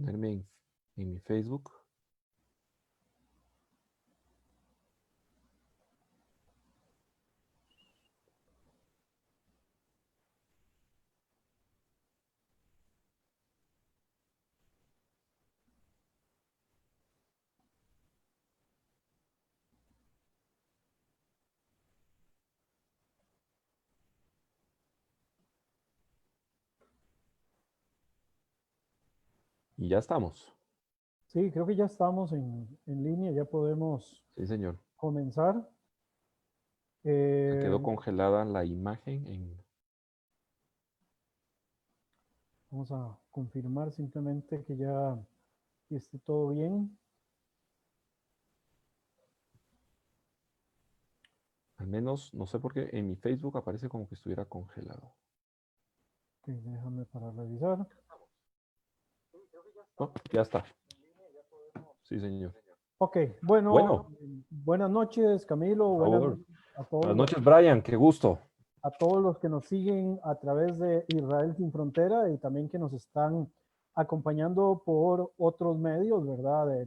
ponerme en mi Facebook. Y ya estamos. Sí, creo que ya estamos en línea, ya podemos Sí, señor. comenzar. Se Eh, quedó congelada la imagen Vamos a confirmar simplemente que ya esté todo bien. al menos, no sé por qué, en mi Facebook aparece como que estuviera congelado. Ok, déjame para revisar. Oh, ya está. Sí, señor. Ok, bueno, Bueno, buenas noches, Camilo. por Buenas favor. noches Buenas noches, Brian. Qué gusto. a todos los que nos siguen a través de Israel Sin Frontera y también que nos están acompañando por otros medios, ¿verdad?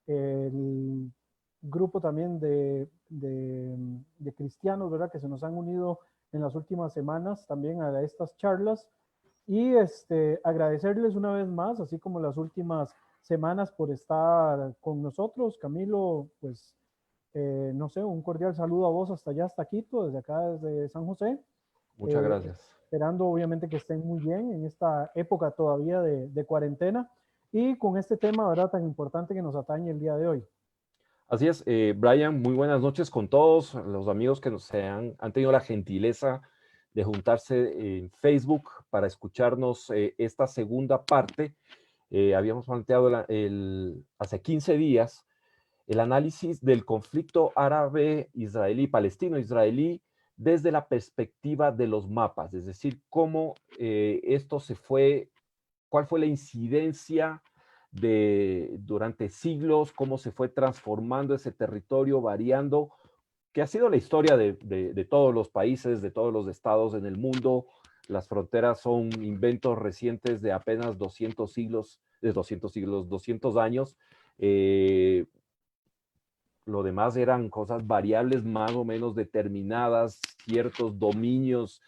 El grupo también de cristianos, ¿verdad? Que se nos han unido en las últimas semanas también a estas charlas. Y agradecerles una vez más, así como las últimas semanas, por estar con nosotros. Camilo, pues, no sé, un cordial saludo a vos hasta allá, hasta Quito, desde acá, desde San José. Muchas Eh, gracias. Esperando obviamente que estén muy bien en esta época todavía de cuarentena y con este tema, ¿verdad? Tan importante que nos atañe el día de hoy. Así es, Brian, muy buenas noches con todos los amigos que han tenido la gentileza de juntarse en Facebook para escucharnos esta segunda parte. Habíamos planteado hace 15 días el análisis del conflicto árabe-israelí, palestino-israelí, desde la perspectiva de los mapas, es decir, cómo esto se fue, cuál fue la incidencia durante siglos, cómo se fue transformando ese territorio, variando, que ha sido la historia de todos los países, de todos los estados en el mundo. Las fronteras son inventos recientes de apenas 200 siglos, 200 años. Lo demás eran cosas variables más o menos determinadas, ciertos dominios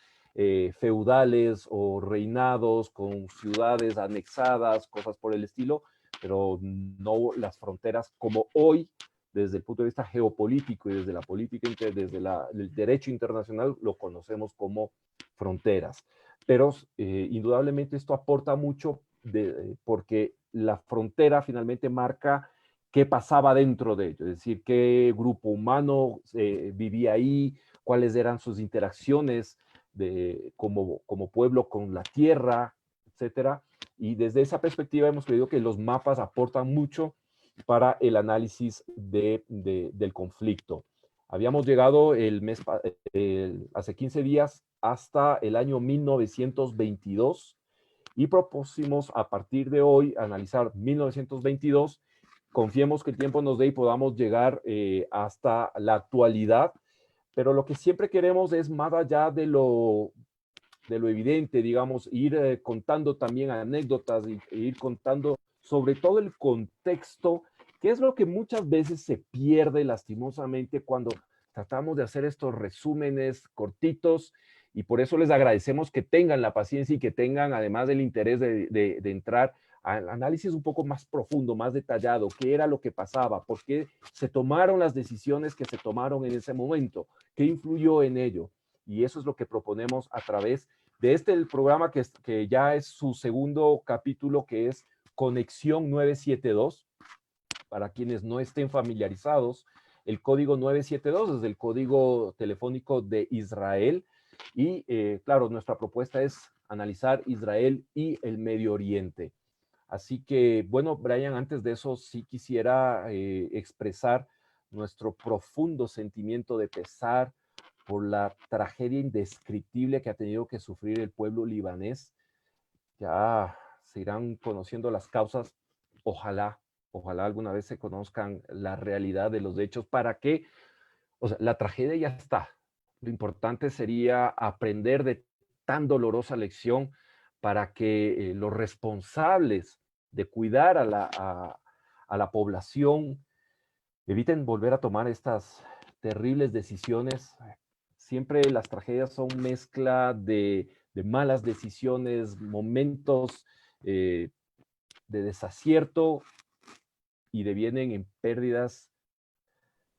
feudales o reinados con ciudades anexadas, cosas por el estilo, pero no las fronteras como hoy, desde el punto de vista geopolítico y desde la política, desde el derecho internacional, lo conocemos como fronteras. Pero indudablemente esto aporta mucho porque la frontera finalmente marca qué pasaba dentro de ello, es decir, qué grupo humano vivía ahí, cuáles eran sus interacciones como pueblo con la tierra, etcétera. Y desde esa perspectiva hemos creído que los mapas aportan mucho para el análisis del conflicto. Habíamos llegado hace 15 días hasta el año 1922 y propusimos a partir de hoy analizar 1922. Confiemos que el tiempo nos dé y podamos llegar hasta la actualidad, pero lo que siempre queremos es más allá de lo evidente, digamos, ir contando también anécdotas e ir contando sobre todo el contexto, que es lo que muchas veces se pierde lastimosamente cuando tratamos de hacer estos resúmenes cortitos, y por eso les agradecemos que tengan la paciencia y que tengan además el interés de entrar al análisis un poco más profundo, más detallado, qué era lo que pasaba, por qué se tomaron las decisiones que se tomaron en ese momento, qué influyó en ello. Y eso es lo que proponemos a través de el programa que ya es su segundo capítulo, que es Conexión 972. Para quienes no estén familiarizados, el código 972 es el código telefónico de Israel y claro, nuestra propuesta es analizar Israel y el Medio Oriente. Así que, bueno, Brian, antes de eso sí quisiera expresar nuestro profundo sentimiento de pesar por la tragedia indescriptible que ha tenido que sufrir el pueblo libanés. Ya se irán conociendo las causas. Ojalá, ojalá alguna vez se conozcan la realidad de los hechos para que, o sea, la tragedia ya está. Lo importante sería aprender de tan dolorosa lección para que los responsables de cuidar a la población, eviten volver a tomar estas terribles decisiones. Siempre las tragedias son mezcla de malas decisiones, momentos de desacierto y devienen en pérdidas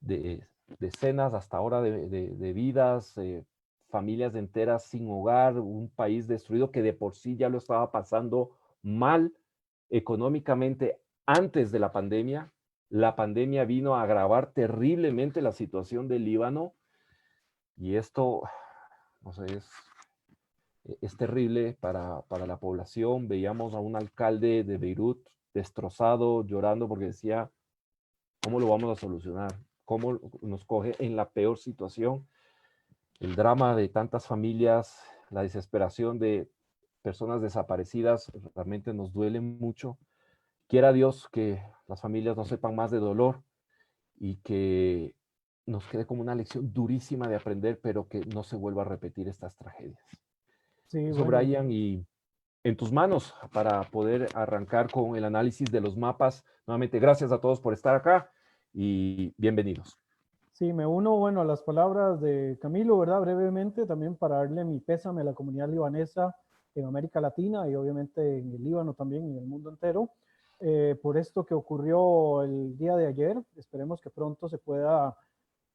de decenas hasta ahora de vidas, familias enteras sin hogar, un país destruido que de por sí ya lo estaba pasando mal económicamente antes de la pandemia. La pandemia vino a agravar terriblemente la situación del Líbano y esto, no sé, es terrible para la población. Veíamos a un alcalde de Beirut destrozado, llorando porque decía, ¿cómo lo vamos a solucionar? ¿Cómo nos coge en la peor situación? El drama de tantas familias, la desesperación de personas desaparecidas, realmente nos duele mucho. Quiera Dios que las familias no sepan más de dolor y que nos quede como una lección durísima de aprender, pero que no se vuelva a repetir estas tragedias. Sí, Eso, bueno, Brian, y en tus manos para poder arrancar con el análisis de los mapas. Nuevamente, gracias a todos por estar acá y bienvenidos. sí, me uno, bueno, a las palabras de Camilo, ¿verdad? Brevemente, también para darle mi pésame a la comunidad libanesa en América Latina y obviamente en el Líbano también y en el mundo entero, por esto que ocurrió el día de ayer. Esperemos que pronto se pueda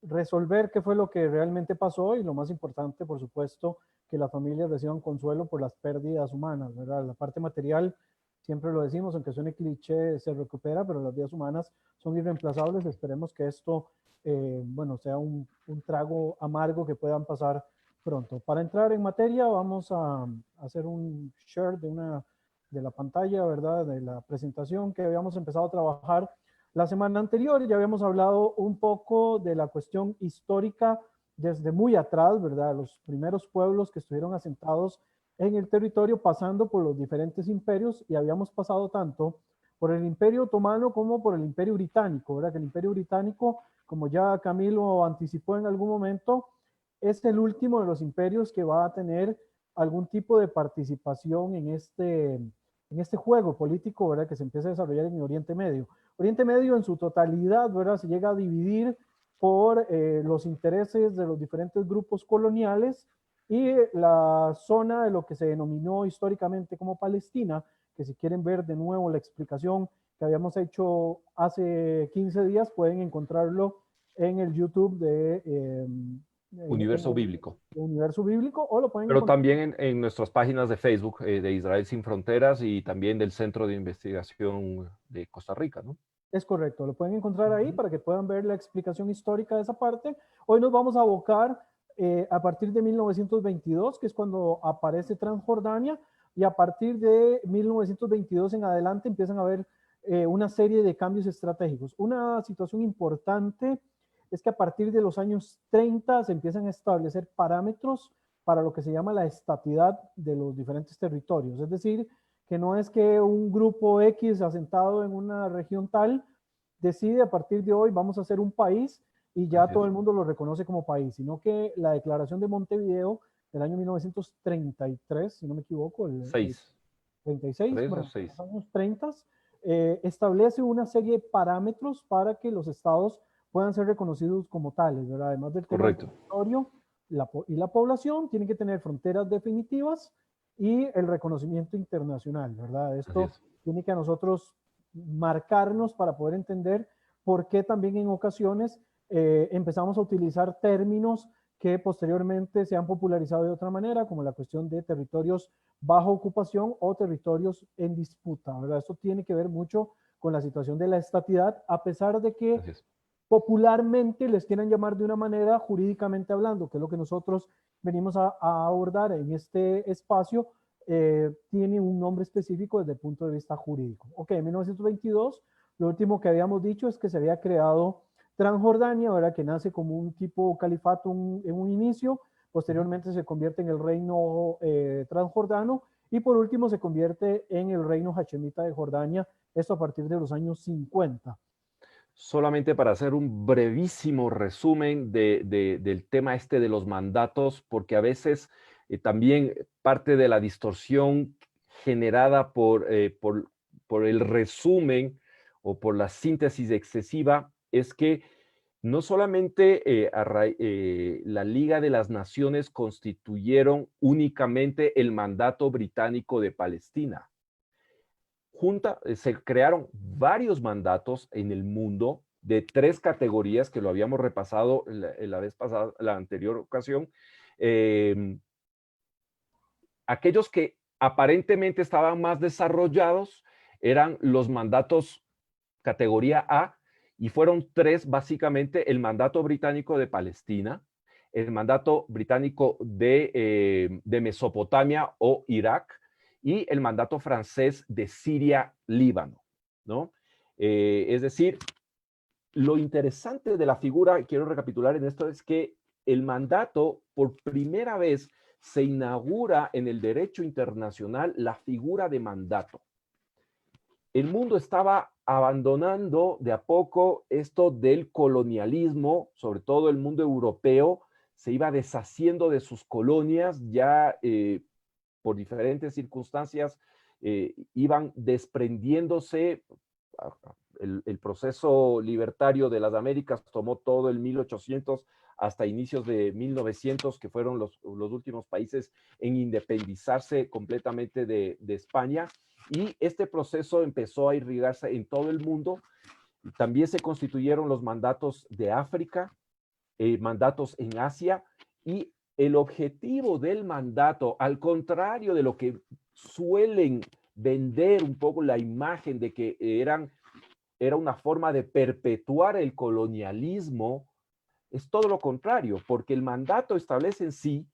resolver qué fue lo que realmente pasó y lo más importante, por supuesto, que las familias reciban consuelo por las pérdidas humanas, ¿verdad? La parte material, siempre lo decimos, aunque suene cliché, se recupera, pero las vidas humanas son irreemplazables. Esperemos que esto, bueno, sea un trago amargo que puedan pasar pronto. Para entrar en materia, vamos a hacer un share de la pantalla, ¿verdad? De la presentación que habíamos empezado a trabajar la semana anterior. Ya habíamos hablado un poco de la cuestión histórica desde muy atrás, ¿verdad? Los primeros pueblos que estuvieron asentados en el territorio pasando por los diferentes imperios y habíamos pasado tanto por el Imperio Otomano como por el Imperio Británico, ¿verdad? Que el Imperio Británico, como ya Camilo anticipó en algún momento, es el último de los imperios que va a tener algún tipo de participación en este juego político, ¿verdad? Que se empieza a desarrollar en el Oriente Medio. Oriente Medio en su totalidad, ¿verdad? Se llega a dividir por los intereses de los diferentes grupos coloniales y la zona de lo que se denominó históricamente como Palestina, que si quieren ver de nuevo la explicación que habíamos hecho hace 15 días, pueden encontrarlo en el YouTube Universo Bíblico. Universo Bíblico o lo pueden Pero encontrar. también en nuestras páginas de Facebook de Israel Sin Fronteras y también del Centro de Investigación de Costa Rica, ¿no? Es correcto, lo pueden encontrar ahí para que puedan ver la explicación histórica de esa parte. Hoy nos vamos a abocar a partir de 1922, que es cuando aparece Transjordania, y a partir de 1922 en adelante empiezan a haber una serie de cambios estratégicos. Una situación importante es que a partir de los años 30 se empiezan a establecer parámetros para lo que se llama la estatidad de los diferentes territorios. Es decir, que no es que un grupo X asentado en una región tal decide a partir de hoy vamos a ser un país y ya todo el mundo lo reconoce como país, sino que la Declaración de Montevideo del año 1933, si no me equivoco, el 36, ¿3 o bueno, 6? los años 30, establece una serie de parámetros para que los estados puedan ser reconocidos como tales, ¿verdad? Además del tema del territorio y la población, tienen que tener fronteras definitivas y el reconocimiento internacional, ¿verdad? Esto tiene que a nosotros marcarnos para poder entender por qué también en ocasiones empezamos a utilizar términos que posteriormente se han popularizado de otra manera, como la cuestión de territorios bajo ocupación o territorios en disputa, ¿verdad? Esto tiene que ver mucho con la situación de la estatidad, a pesar de que popularmente les quieran llamar de una manera jurídicamente hablando, que es lo que nosotros venimos a abordar en este espacio, tiene un nombre específico desde el punto de vista jurídico. Ok, en 1922, lo último que habíamos dicho es que se había creado Transjordania, ¿verdad? Que nace como un tipo califato en un inicio, posteriormente se convierte en el reino transjordano y por último se convierte en el reino hachemita de Jordania, esto a partir de los años 50. Solamente para hacer un brevísimo resumen del tema este de los mandatos, porque a veces también parte de la distorsión generada por por el resumen o por la síntesis excesiva, es que no solamente la Liga de las Naciones constituyeron únicamente el mandato británico de Palestina. Se crearon varios mandatos en el mundo de 3 categorías que lo habíamos repasado la vez pasada, la anterior ocasión. Aquellos que aparentemente estaban más desarrollados eran los mandatos categoría A, y fueron 3 básicamente: el mandato británico de Palestina, el mandato británico de Mesopotamia o Irak, y el mandato francés de Siria, Líbano, ¿no? Es decir, lo interesante de la figura, quiero recapitular en esto, es que el mandato, por primera vez, se inaugura en el derecho internacional la figura de mandato. El mundo estaba abandonando de a poco esto del colonialismo, sobre todo el mundo europeo, se iba deshaciendo de sus colonias, ya por diferentes circunstancias iban desprendiéndose. El proceso libertario de las Américas tomó todo el 1800 hasta inicios de 1900, que fueron los últimos países en independizarse completamente de España, y este proceso empezó a irrigarse en todo el mundo. También se constituyeron los mandatos de África, mandatos en Asia, y el objetivo del mandato, al contrario de lo que suelen vender un poco la imagen de que era una forma de perpetuar el colonialismo, es todo lo contrario, porque el mandato establece en sí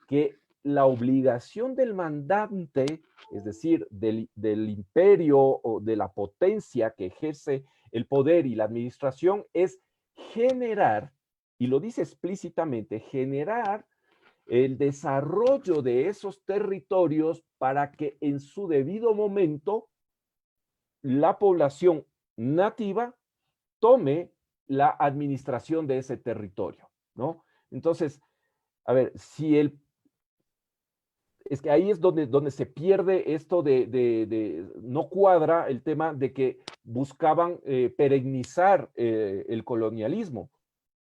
que la obligación del mandante, es decir, del imperio o de la potencia que ejerce el poder y la administración, es generar, y lo dice explícitamente, generar el desarrollo de esos territorios para que en su debido momento la población nativa tome la administración de ese territorio, ¿no? Entonces, a ver, es que ahí es donde se pierde esto no cuadra el tema de que buscaban perennizar el colonialismo.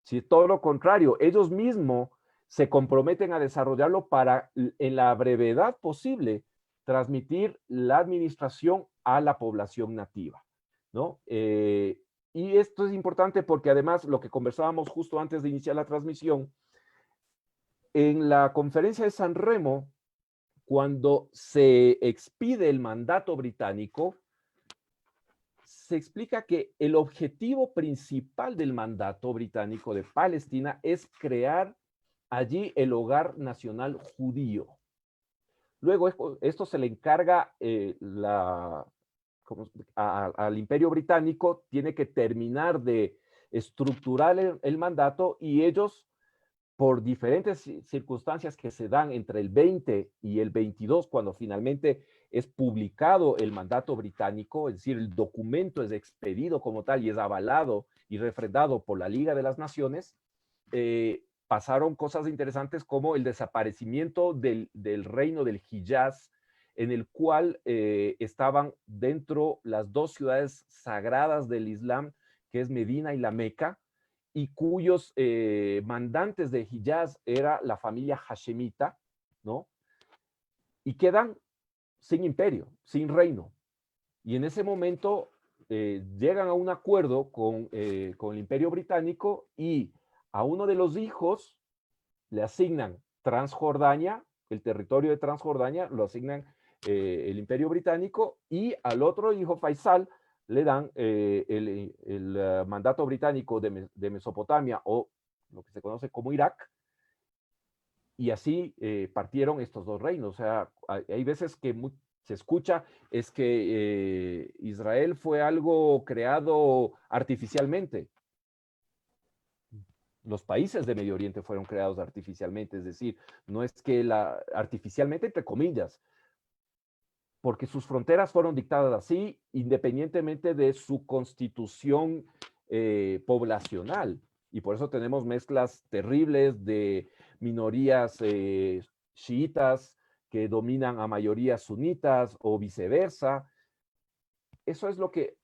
Si todo lo contrario, ellos mismos se comprometen a desarrollarlo para, en la brevedad posible, transmitir la administración a la población nativa, ¿no? Y esto es importante porque además lo que conversábamos justo antes de iniciar la transmisión, en la conferencia de San Remo, cuando se expide el mandato británico, se explica que el objetivo principal del mandato británico de Palestina es crear allí el hogar nacional judío. Luego esto se le encarga al Imperio Británico, tiene que terminar de estructurar el mandato, y ellos, por diferentes circunstancias que se dan entre el 20 y el 22, cuando finalmente es publicado el mandato británico, es decir, el documento es expedido como tal y es avalado y refrendado por la Liga de las Naciones, pasaron cosas interesantes como el desaparecimiento del reino del Hiyaz, en el cual estaban dentro las 2 ciudades sagradas del Islam, que es Medina y la Meca, y cuyos mandantes de Hiyaz era la familia hashemita, ¿no? Y quedan sin imperio, sin reino. Y en ese momento llegan a un acuerdo con el Imperio Británico, y a uno de los hijos le asignan Transjordania, el territorio de Transjordania lo asignan el Imperio Británico, y al otro hijo, Faisal, le dan el mandato británico de Mesopotamia, o lo que se conoce como Irak, y así partieron estos 2 reinos. O sea, hay veces que se escucha es que Israel fue algo creado artificialmente. Los países de Medio Oriente fueron creados artificialmente, es decir, no es que artificialmente, entre comillas, porque sus fronteras fueron dictadas así, independientemente de su constitución poblacional. Y por eso tenemos mezclas terribles de minorías chiitas que dominan a mayorías sunitas o viceversa. eso es lo que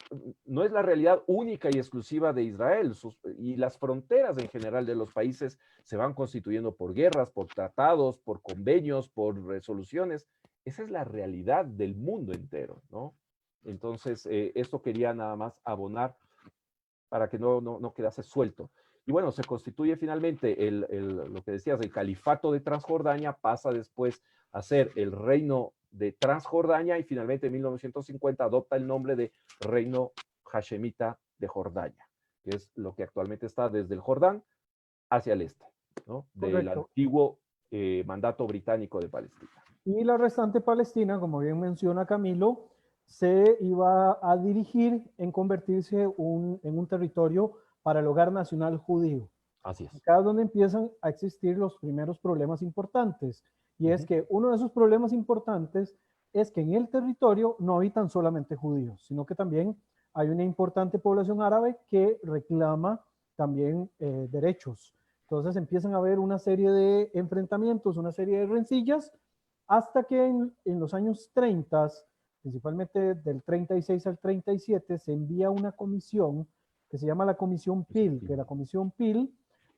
no es la realidad única y exclusiva de Israel. Y las fronteras en general de los países se van constituyendo por guerras, por tratados, por convenios, por resoluciones. Esa es la realidad del mundo entero, ¿no? Entonces, esto quería nada más abonar para que no quedase suelto. Y bueno, se constituye finalmente lo que decías, el califato de Transjordania, pasa después a ser el reino de Transjordania y finalmente en 1950 adopta el nombre de Reino Hashemita de Jordania, que es lo que actualmente está desde el Jordán hacia el este, ¿no? Del Correcto. antiguo mandato británico de Palestina. Y la restante Palestina, como bien menciona Camilo, se iba a dirigir en convertirse en un territorio para el hogar nacional judío. Así es. Acá es donde empiezan a existir los primeros problemas importantes. Y es que uno de esos problemas importantes es que en el territorio no habitan solamente judíos, sino que también hay una importante población árabe que reclama también derechos. Entonces empiezan a haber una serie de enfrentamientos, una serie de rencillas, hasta que en los años 30, principalmente del 36 al 37, se envía una comisión que se llama la Comisión Peel, que la Comisión Peel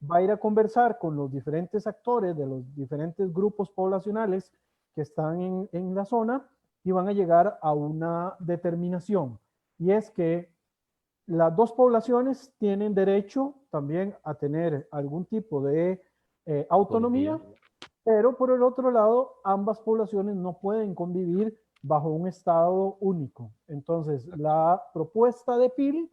va a ir a conversar con los diferentes actores de los diferentes grupos poblacionales que están en la zona y van a llegar a una determinación. Y es que las dos poblaciones tienen derecho también a tener algún tipo de autonomía, pero por el otro lado, ambas poblaciones no pueden convivir bajo un estado único. Entonces, la propuesta de Peel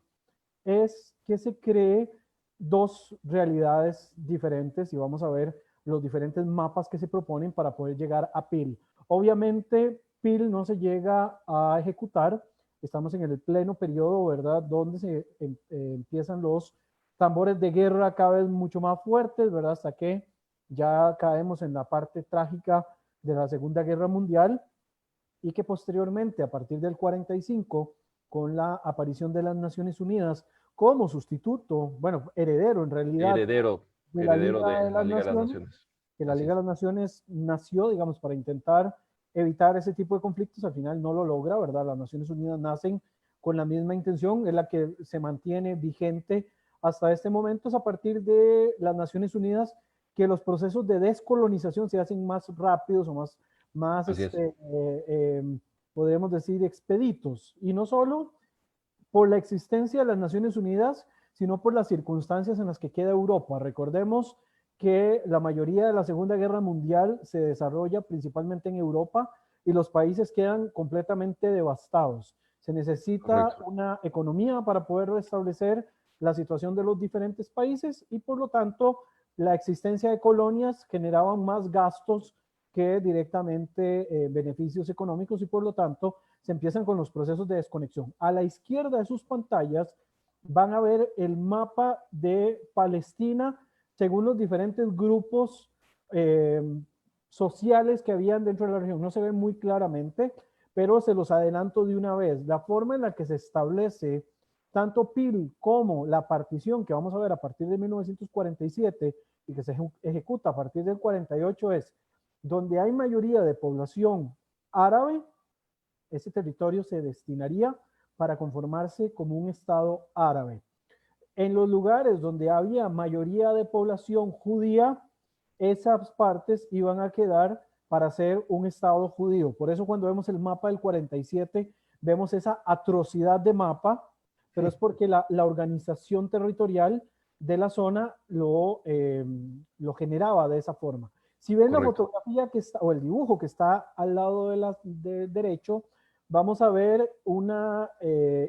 es que se cree dos realidades diferentes y vamos a ver los diferentes mapas que se proponen para poder llegar a Peel. Obviamente, Peel no se llega a ejecutar. Estamos en el pleno periodo, ¿verdad? Donde se empiezan los tambores de guerra cada vez mucho más fuertes, ¿verdad? Hasta que ya caemos en la parte trágica de la Segunda Guerra Mundial y que posteriormente, a partir del 45, con la aparición de las Naciones Unidas como sustituto, bueno, heredero en realidad Heredero de la de Liga de la las Liga de las Naciones, Naciones. que la Así Liga de es. las Naciones nació, digamos, para intentar evitar ese tipo de conflictos, al final no lo logra, ¿verdad? Las Naciones Unidas nacen con la misma intención, es la que se mantiene vigente hasta este momento, es a partir de las Naciones Unidas que los procesos de descolonización se hacen más rápidos o más Así es. podríamos decir, expeditos. Y no solo por la existencia de las Naciones Unidas, sino por las circunstancias en las que queda Europa. Recordemos que la mayoría de la Segunda Guerra Mundial se desarrolla principalmente en Europa y los países quedan completamente devastados. Se necesita Correcto. una economía para poder restablecer la situación de los diferentes países y por lo tanto la existencia de colonias generaban más gastos que directamente beneficios económicos y por lo tanto se empiezan con los procesos de desconexión. A la izquierda de sus pantallas van a ver el mapa de Palestina según los diferentes grupos sociales que habían dentro de la región. No se ve muy claramente, pero se los adelanto de una vez. La forma en la que se establece tanto Peel como la partición que vamos a ver a partir de 1947 y que se ejecuta a partir del 48 es donde hay mayoría de población árabe, ese territorio se destinaría para conformarse como un estado árabe. En los lugares donde había mayoría de población judía, esas partes iban a quedar para ser un estado judío. Por eso cuando vemos el mapa del 47, vemos esa atrocidad de mapa, pero es porque la organización territorial de la zona lo generaba de esa forma. Si ven la Correcto. fotografía que está, o el dibujo que está al lado de derecho, vamos a ver una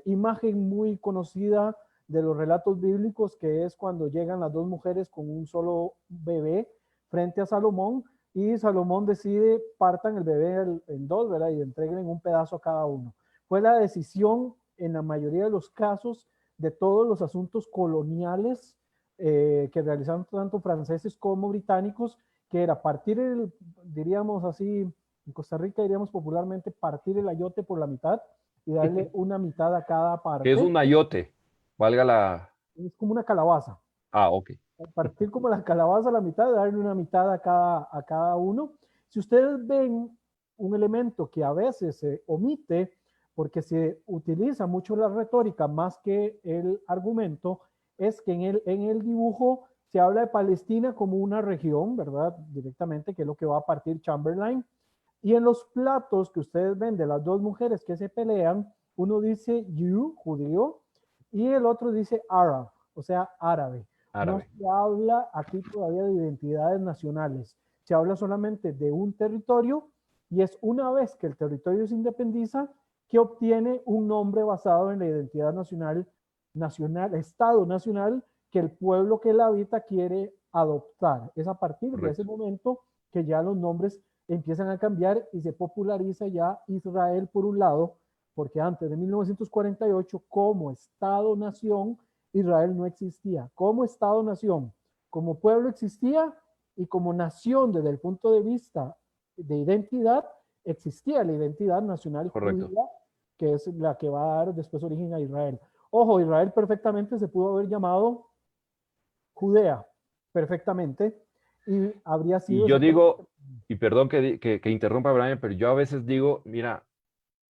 imagen muy conocida de los relatos bíblicos, que es cuando llegan las dos mujeres con un solo bebé frente a Salomón y Salomón decide partan el bebé en dos, ¿verdad? Y entreguen un pedazo a cada uno. Fue la decisión en la mayoría de los casos de todos los asuntos coloniales que realizaron tanto franceses como británicos, que era partir diríamos así, en Costa Rica diríamos popularmente, partir el ayote por la mitad y darle una mitad a cada Que es parte. un ayote, valga la... Es como una calabaza. Ah, ok. Partir como la calabaza a la mitad, darle una mitad a cada uno. Si ustedes ven un elemento que a veces se omite, porque se utiliza mucho la retórica más que el argumento, es que en el dibujo se habla de Palestina como una región, ¿verdad? Directamente, que es lo que va a partir Chamberlain. Y en los platos que ustedes ven de las dos mujeres que se pelean, uno dice you, judío, y el otro dice Arab, o sea, árabe. No Árabe. se habla aquí todavía de identidades nacionales, se habla solamente de un territorio y es una vez que el territorio se independiza que obtiene un nombre basado en la identidad nacional, Estado nacional que el pueblo que la habita quiere adoptar. Es a partir de ese Correcto. momento que ya los nombres empiezan a cambiar y se populariza ya Israel por un lado, porque antes de 1948, como Estado-nación, Israel no existía. Como Estado-nación, como pueblo existía y como nación desde el punto de vista de identidad, existía la identidad nacional Correcto. judía, que es la que va a dar después origen a Israel. Ojo, Israel perfectamente se pudo haber llamado Judea, perfectamente, y habría Y sido yo exactamente. digo, y perdón que interrumpa, Brian, pero yo a veces digo, mira,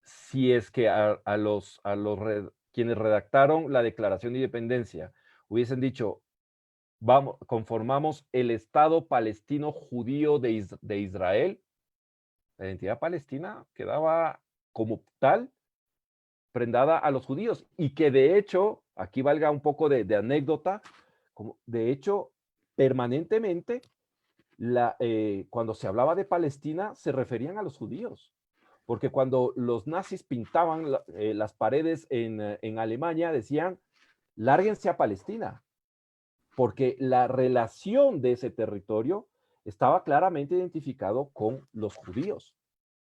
si es que quienes redactaron la Declaración de Independencia hubiesen dicho, vamos, conformamos el Estado palestino judío de Israel, la identidad palestina quedaba como tal prendada a los judíos y que de hecho, aquí valga un poco de anécdota, como de hecho, permanentemente, cuando se hablaba de Palestina, se referían a los judíos. Porque cuando los nazis pintaban las paredes en Alemania, decían, lárguense a Palestina, porque la relación de ese territorio estaba claramente identificado con los judíos,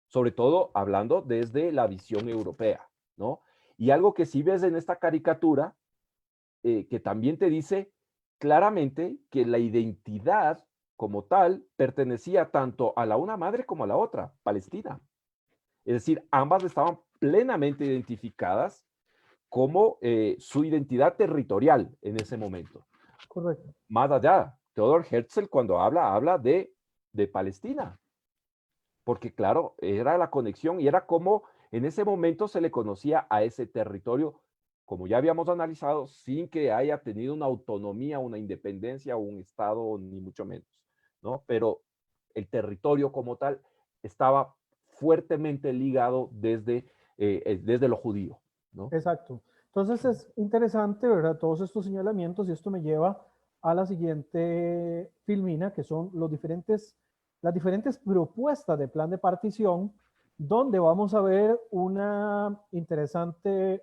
sobre todo hablando desde la visión europea, ¿no? Y algo que sí ves en esta caricatura, que también te dice claramente que la identidad como tal pertenecía tanto a la una madre como a la otra, Palestina. Es decir, ambas estaban plenamente identificadas como su identidad territorial en ese momento. Correcto. Más allá, Theodor Herzl cuando habla de Palestina, porque claro, era la conexión y era como en ese momento se le conocía a ese territorio, como ya habíamos analizado, sin que haya tenido una autonomía, una independencia o un estado, ni mucho menos, ¿no? Pero el territorio como tal estaba fuertemente ligado desde lo judío, ¿no? Exacto. Entonces es interesante, ¿verdad? Todos estos señalamientos y esto me lleva a la siguiente filmina, que son las diferentes propuestas de plan de partición, donde vamos a ver una interesante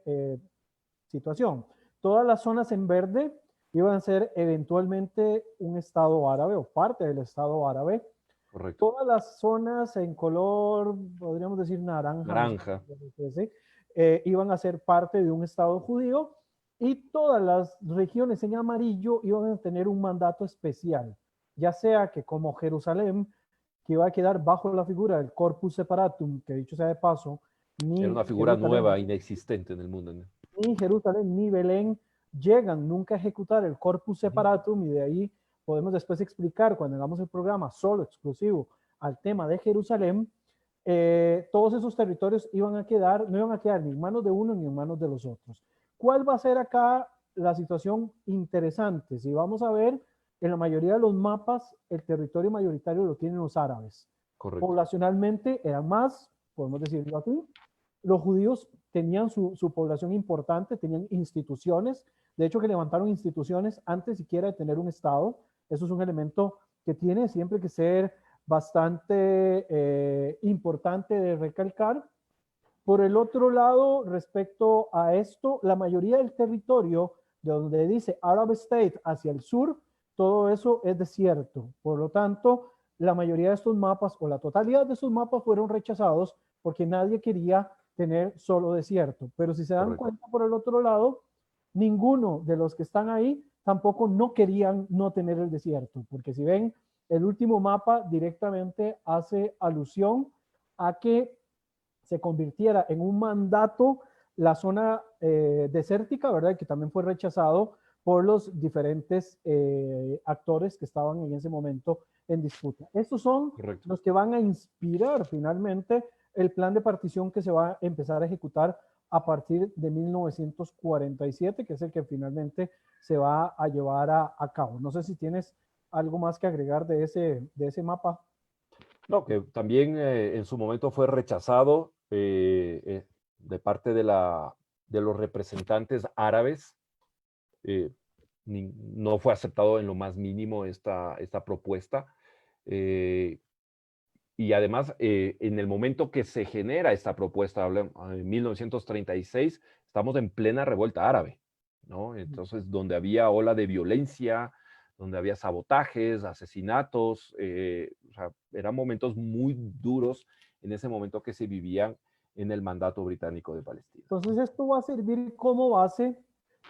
situación. Todas las zonas en verde iban a ser eventualmente un estado árabe o parte del estado árabe. Correcto. Todas las zonas en color, podríamos decir naranja, no sé, Naranja. iban a ser parte de un estado judío y todas las regiones en amarillo iban a tener un mandato especial, ya sea que como Jerusalén, que iba a quedar bajo la figura del Corpus Separatum, que dicho sea de paso, Era ni una figura Jerusalén nueva, inexistente en el mundo, ¿no? ni Jerusalén ni Belén llegan nunca a ejecutar el corpus separatum y de ahí podemos después explicar cuando hagamos el programa solo exclusivo al tema de Jerusalén, todos esos territorios iban a quedar, no iban a quedar ni en manos de uno ni en manos de los otros. ¿Cuál va a ser acá la situación interesante? Si vamos a ver, en la mayoría de los mapas, el territorio mayoritario lo tienen los árabes. Correcto. Poblacionalmente eran más, podemos decirlo así, los judíos tenían su población importante, tenían instituciones, de hecho que levantaron instituciones antes siquiera de tener un Estado. Eso es un elemento que tiene siempre que ser bastante importante de recalcar. Por el otro lado, respecto a esto, la mayoría del territorio de donde dice Arab State hacia el sur, todo eso es desierto. Por lo tanto, la mayoría de estos mapas o la totalidad de estos mapas fueron rechazados porque nadie quería tener solo desierto. Pero si se dan Correcto. cuenta por el otro lado, ninguno de los que están ahí tampoco no querían no tener el desierto, porque si ven, el último mapa directamente hace alusión a que se convirtiera en un mandato la zona desértica, ¿verdad? Que también fue rechazado por los diferentes actores que estaban en ese momento en disputa. Estos son Correcto. los que van a inspirar finalmente el plan de partición que se va a empezar a ejecutar a partir de 1947, que es el que finalmente se va a llevar a cabo. No sé si tienes algo más que agregar de ese mapa. No, que también en su momento fue rechazado de parte de los representantes árabes. eh, no fue aceptado en lo más mínimo esta propuesta. eh, y además, en el momento que se genera esta propuesta, en 1936, estamos en plena revuelta árabe, ¿no? Entonces, donde había ola de violencia, donde había sabotajes, asesinatos, o sea, eran momentos muy duros en ese momento que se vivían en el mandato británico de Palestina. Entonces esto va a servir como base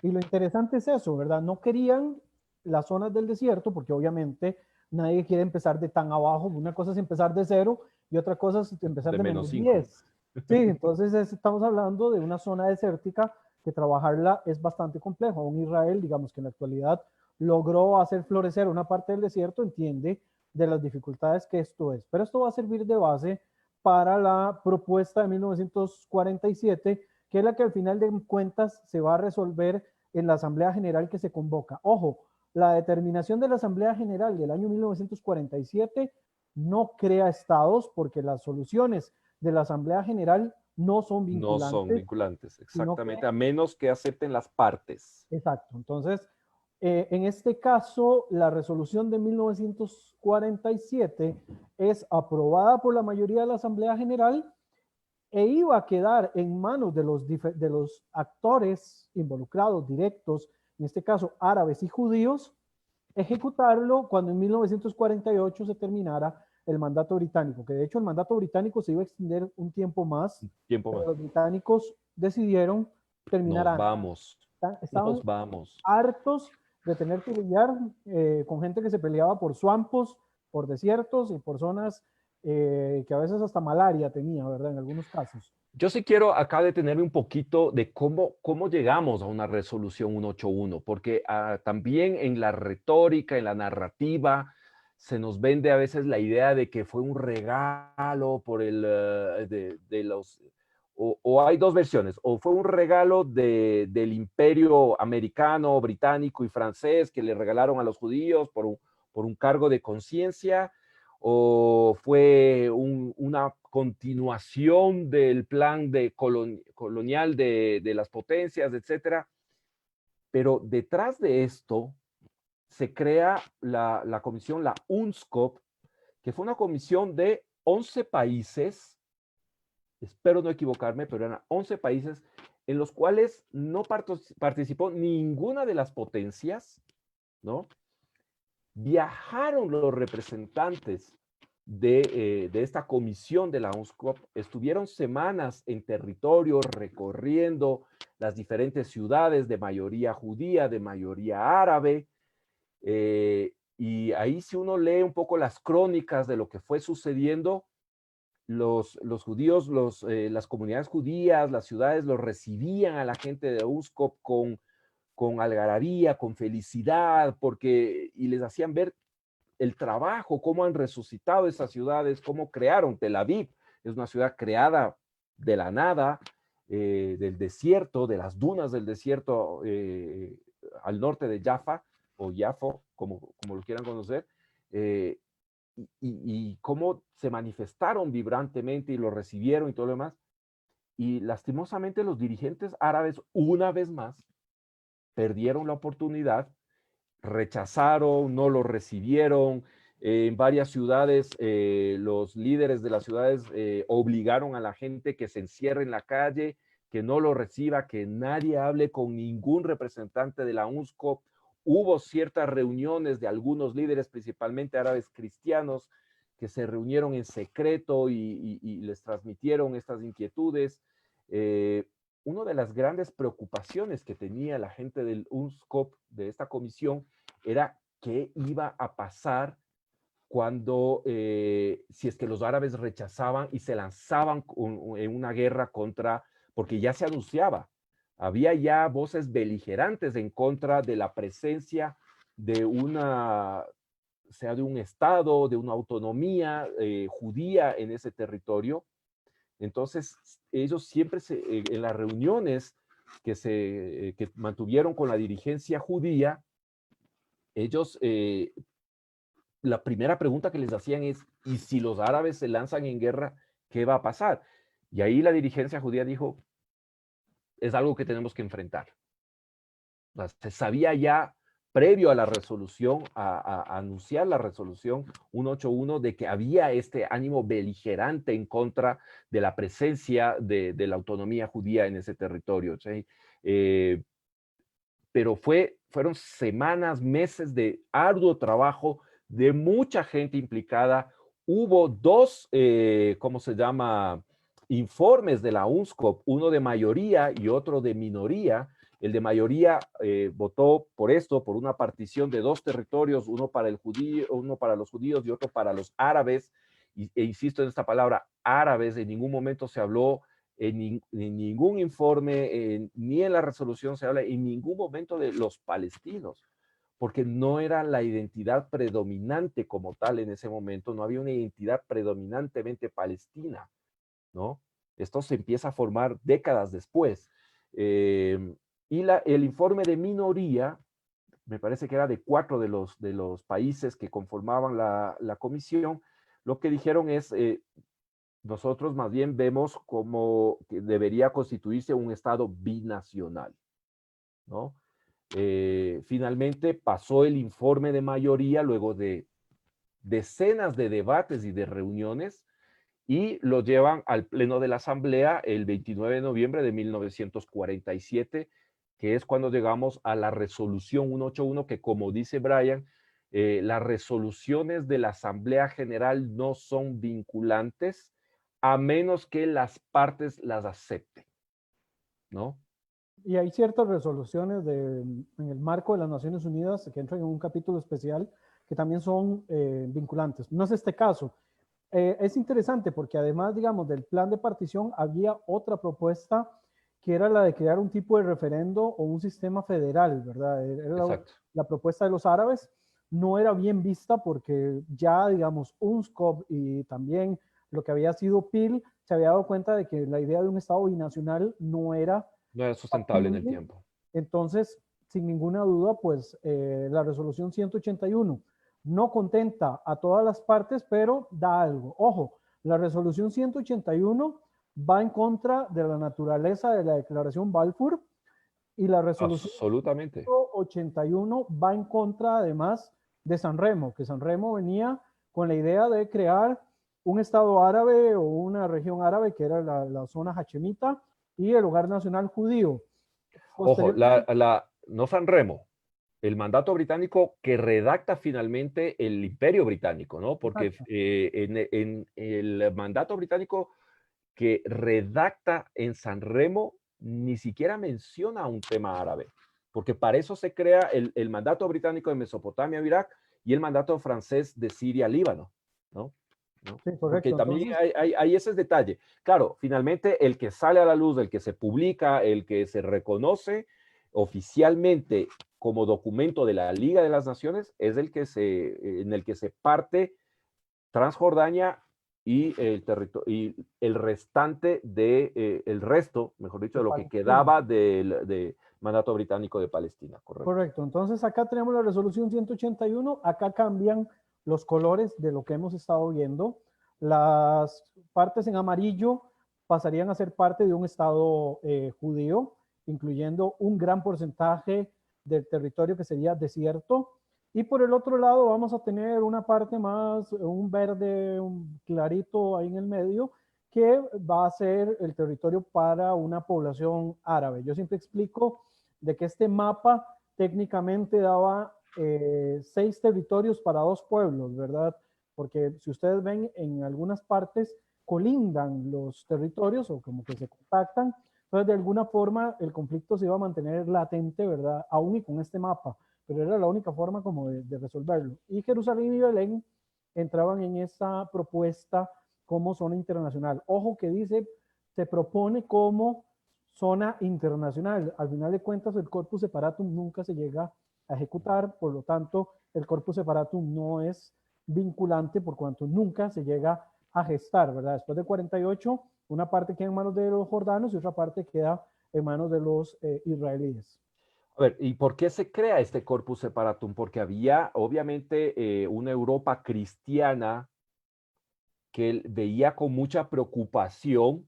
y lo interesante es eso, ¿verdad? No querían las zonas del desierto porque obviamente nadie quiere empezar de tan abajo. Una cosa es empezar de cero y otra cosa es empezar De de menos menos 5. 10. Sí, entonces estamos hablando de una zona desértica que trabajarla es bastante complejo. Aún Israel, digamos que en la actualidad logró hacer florecer una parte del desierto, entiende de las dificultades que esto es. Pero esto va a servir de base para la propuesta de 1947, que es la que al final de cuentas se va a resolver en la Asamblea General que se convoca. Ojo, la determinación de la Asamblea General del año 1947 no crea estados porque las soluciones de la Asamblea General no son No son vinculantes, vinculantes, sino que exactamente, a menos que acepten las partes. exacto. Entonces, en este caso, la resolución de 1947 es aprobada por la mayoría de la Asamblea General e iba a quedar en manos de los actores involucrados directos, en este caso árabes y judíos, ejecutarlo cuando en 1948 se terminara el mandato británico, que de hecho el mandato británico se iba a extender un tiempo más, Tiempo pero más. los británicos decidieron terminar Nos antes. vamos, Estaban nos vamos. hartos de tener que lidiar con gente que se peleaba por swampos, por desiertos y por zonas que a veces hasta malaria tenía, ¿verdad? En algunos casos. Yo sí quiero acá detenerme un poquito de cómo llegamos a una resolución 181, porque también en la retórica, en la narrativa, se nos vende a veces la idea de que fue un regalo por de los, o hay dos versiones, o fue un regalo del imperio americano, británico y francés que le regalaron a los judíos por un cargo de conciencia, o fue una continuación del plan colonial de las potencias, etcétera. Pero detrás de esto se crea la comisión, la UNSCOP, que fue una comisión de 11 países, espero no equivocarme, pero eran 11 países en los cuales no participó ninguna de las potencias, ¿no? Viajaron los representantes de esta comisión de la UNSCOP, estuvieron semanas en territorio recorriendo las diferentes ciudades de mayoría judía, de mayoría árabe, y ahí si uno lee un poco las crónicas de lo que fue sucediendo, los judíos, las comunidades judías, las ciudades, los recibían a la gente de UNSCOP con algarabía, con felicidad, y les hacían ver el trabajo, cómo han resucitado esas ciudades, cómo crearon Tel Aviv. Es una ciudad creada de la nada, del desierto, de las dunas del desierto al norte de Jaffa, o Yafo, como lo quieran conocer, y cómo se manifestaron vibrantemente y lo recibieron y todo lo demás. Y lastimosamente los dirigentes árabes, una vez más, perdieron la oportunidad, rechazaron, no lo recibieron. En varias ciudades, los líderes de las ciudades obligaron a la gente que se encierre en la calle, que no lo reciba, que nadie hable con ningún representante de la UNSCOP. Hubo ciertas reuniones de algunos líderes, principalmente árabes cristianos, que se reunieron en secreto y les transmitieron estas inquietudes. Una de las grandes preocupaciones que tenía la gente del UNSCOP, de esta comisión, era qué iba a pasar cuando, si es que los árabes rechazaban y se lanzaban en una guerra contra, porque ya se anunciaba, había ya voces beligerantes en contra de la presencia de sea de un estado, de una autonomía judía en ese territorio. Entonces, ellos siempre en las reuniones que mantuvieron con la dirigencia judía, ellos, la primera pregunta que les hacían es, ¿y si los árabes se lanzan en guerra, qué va a pasar? Y ahí la dirigencia judía dijo, es algo que tenemos que enfrentar. O sea, se sabía ya previo a la resolución, a anunciar la resolución 181, de que había este ánimo beligerante en contra de la presencia de la autonomía judía en ese territorio. ¿Sí? Pero fueron semanas, meses de arduo trabajo, de mucha gente implicada. Hubo dos, ¿cómo se llama?, informes de la UNSCOP, uno de mayoría y otro de minoría. El de mayoría votó por esto, por una partición de dos territorios, uno para los judíos y otro para los árabes. E insisto en esta palabra, árabes. En ningún momento se habló en ningún informe, ni en la resolución se habla en ningún momento de los palestinos, porque no era la identidad predominante como tal en ese momento, no había una identidad predominantemente palestina, ¿no? Esto se empieza a formar décadas después. Y el informe de minoría, me parece que era de 4 de los países que conformaban la comisión, lo que dijeron es, nosotros más bien vemos como que debería constituirse un Estado binacional, ¿no? Finalmente pasó el informe de mayoría luego de decenas de debates y de reuniones y lo llevan al Pleno de la Asamblea el 29 de noviembre de 1947, que es cuando llegamos a la resolución 181, que como dice Brian, las resoluciones de la Asamblea General no son vinculantes a menos que las partes las acepten, ¿no? Y hay ciertas resoluciones en el marco de las Naciones Unidas que entran en un capítulo especial que también son vinculantes. No es este caso. Es interesante porque además, digamos, del plan de partición había otra propuesta que era la de crear un tipo de referendo o un sistema federal, ¿verdad? Era Exacto. la propuesta de los árabes. No era bien vista porque ya, digamos, UNSCOP y también lo que había sido PIL se había dado cuenta de que la idea de un Estado binacional no era No era sustentable en el factible. tiempo. Entonces, sin ninguna duda, pues la resolución 181 no contenta a todas las partes, pero da algo. Ojo, la resolución 181 va en contra de la naturaleza de la declaración Balfour y la resolución Absolutamente. 181 va en contra además de San Remo, que San Remo venía con la idea de crear un estado árabe o una región árabe que era la zona hachemita y el hogar nacional judío. Ojo, no San Remo, el mandato británico que redacta finalmente el Imperio Británico, ¿no? Porque en el mandato británico que redacta en San Remo ni siquiera menciona un tema árabe, porque para eso se crea el mandato británico de Mesopotamia, Irak, y el mandato francés de Siria, Líbano, ¿no? ¿No? Sí, Porque correcto. también Entonces, hay ese detalle. Claro, finalmente el que sale a la luz, el que se publica, el que se reconoce oficialmente como documento de la Liga de las Naciones es en el que se parte Transjordania y el restante el resto, mejor dicho, de de lo que Palestina. quedaba del mandato británico de Palestina, correcto. Correcto. Entonces, acá tenemos la resolución 181. Acá cambian los colores de lo que hemos estado viendo. Las partes en amarillo pasarían a ser parte de un estado judío, incluyendo un gran porcentaje del territorio que sería desierto. Y por el otro lado vamos a tener una parte más, un verde un clarito ahí en el medio, que va a ser el territorio para una población árabe. Yo siempre explico de que este mapa técnicamente daba 6 territorios para 2 pueblos, ¿verdad? Porque si ustedes ven, en algunas partes colindan los territorios o como que se contactan, entonces de alguna forma el conflicto se iba a mantener latente, ¿verdad? Aún y con este mapa, pero era la única forma como de resolverlo. Y Jerusalén y Belén entraban en esa propuesta como zona internacional. Ojo que dice, se propone como zona internacional. Al final de cuentas, el corpus separatum nunca se llega a ejecutar, por lo tanto, el corpus separatum no es vinculante por cuanto nunca se llega a gestar, ¿verdad? Después de 48 Una parte queda en manos de los jordanos y otra parte queda en manos de los israelíes. A ver, ¿y por qué se crea este Corpus Separatum? Porque había obviamente una Europa cristiana que él veía con mucha preocupación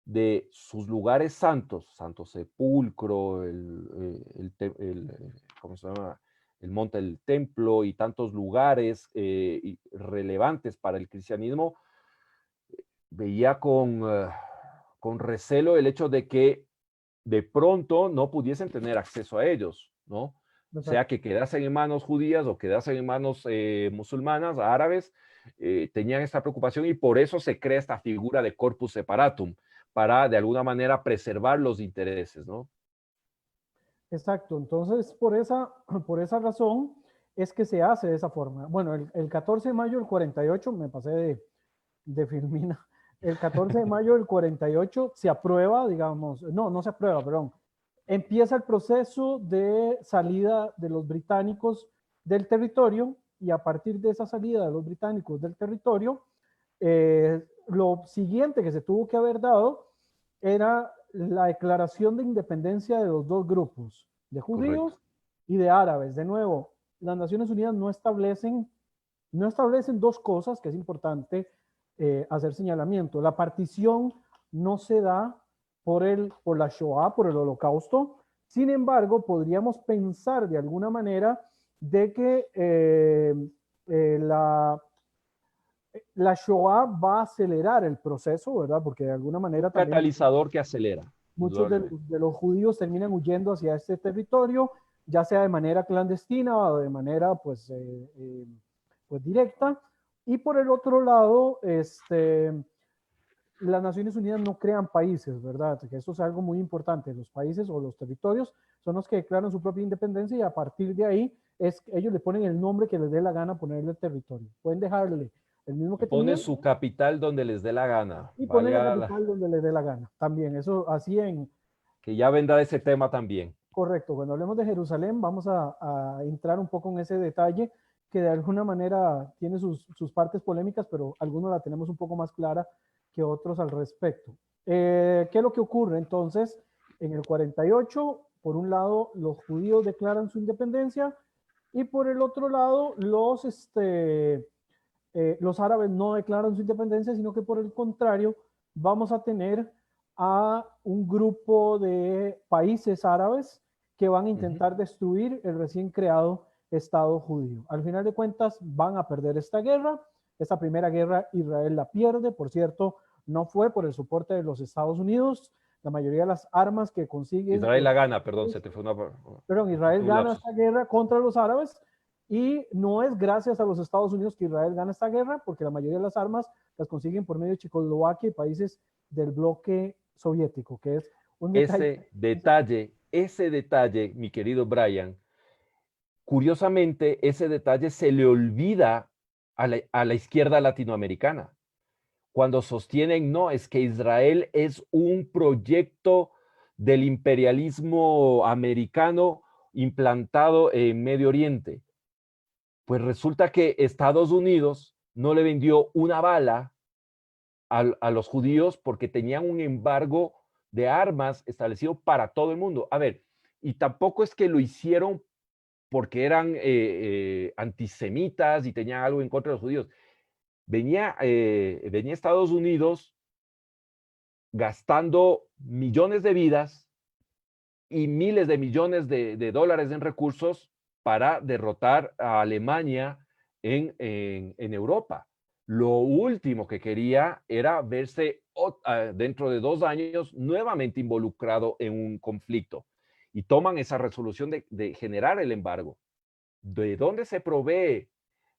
de sus lugares santos, Santo Sepulcro, ¿cómo se llama? El Monte del Templo y tantos lugares relevantes para el cristianismo, veía con recelo el hecho de que de pronto no pudiesen tener acceso a ellos, ¿no? O sea, que quedasen en manos judías o quedasen en manos musulmanas, árabes, tenían esta preocupación y por eso se crea esta figura de corpus separatum, para de alguna manera preservar los intereses, ¿no? Exacto, entonces por esa razón es que se hace de esa forma. Bueno, el 14 de mayo del 48, me pasé de filmina, el 14 de mayo del 48 se aprueba, digamos, no se aprueba, perdón, empieza el proceso de salida de los británicos del territorio y a partir de esa salida de los británicos del territorio, lo siguiente que se tuvo que haber dado era la declaración de independencia de los dos grupos, de judíos Correcto. y de árabes. De nuevo, las Naciones Unidas no establecen dos cosas que es importante hacer señalamiento. La partición no se da por la Shoah, por el Holocausto. Sin embargo, podríamos pensar de alguna manera de que la Shoah va a acelerar el proceso, ¿verdad? Porque de alguna Un manera también catalizador que acelera, muchos indudablemente. de los judíos terminan huyendo hacia este territorio, ya sea de manera clandestina o de manera pues directa. Y por el otro lado, las Naciones Unidas no crean países, ¿verdad? Que eso es algo muy importante. Los países o los territorios son los que declaran su propia independencia y a partir de ahí ellos le ponen el nombre que les dé la gana ponerle al territorio. Pueden dejarle el mismo Y que pone tenían su capital donde les dé la gana, y ponen la valga la, capital donde les dé la gana. También, eso así en, que ya vendrá ese tema también. correcto. Cuando hablemos de Jerusalén, vamos a entrar un poco en ese detalle que de alguna manera tiene sus partes polémicas, pero algunos la tenemos un poco más clara que otros al respecto. ¿Qué es lo que ocurre? Entonces, en el 48, por un lado, los judíos declaran su independencia y por el otro lado, los árabes no declaran su independencia, sino que por el contrario, vamos a tener a un grupo de países árabes que van a intentar destruir el recién creado Estado judío. Al final de cuentas, van a perder esta guerra. Esta primera guerra Israel la pierde, por cierto, no fue por el soporte de los Estados Unidos. La mayoría de las armas que consiguen, Israel la gana, perdón, se te fue perdón, Israel un gana lapsus. esta guerra contra los árabes y no es gracias a los Estados Unidos que Israel gana esta guerra, porque la mayoría de las armas las consiguen por medio de Checoslovaquia y países del bloque soviético, que es un detalle. Ese detalle, mi querido Brian, curiosamente, ese detalle se le olvida a la izquierda latinoamericana, cuando sostienen, no, es que Israel es un proyecto del imperialismo americano implantado en Medio Oriente. Pues resulta que Estados Unidos no le vendió una bala a los judíos porque tenían un embargo de armas establecido para todo el mundo. A ver, y tampoco es que lo hicieron porque eran antisemitas y tenían algo en contra de los judíos. Venía Estados Unidos gastando millones de vidas y miles de millones de dólares en recursos para derrotar a Alemania en Europa. Lo último que quería era verse dentro de 2 años nuevamente involucrado en un conflicto. Y toman esa resolución de generar el embargo. ¿De dónde se provee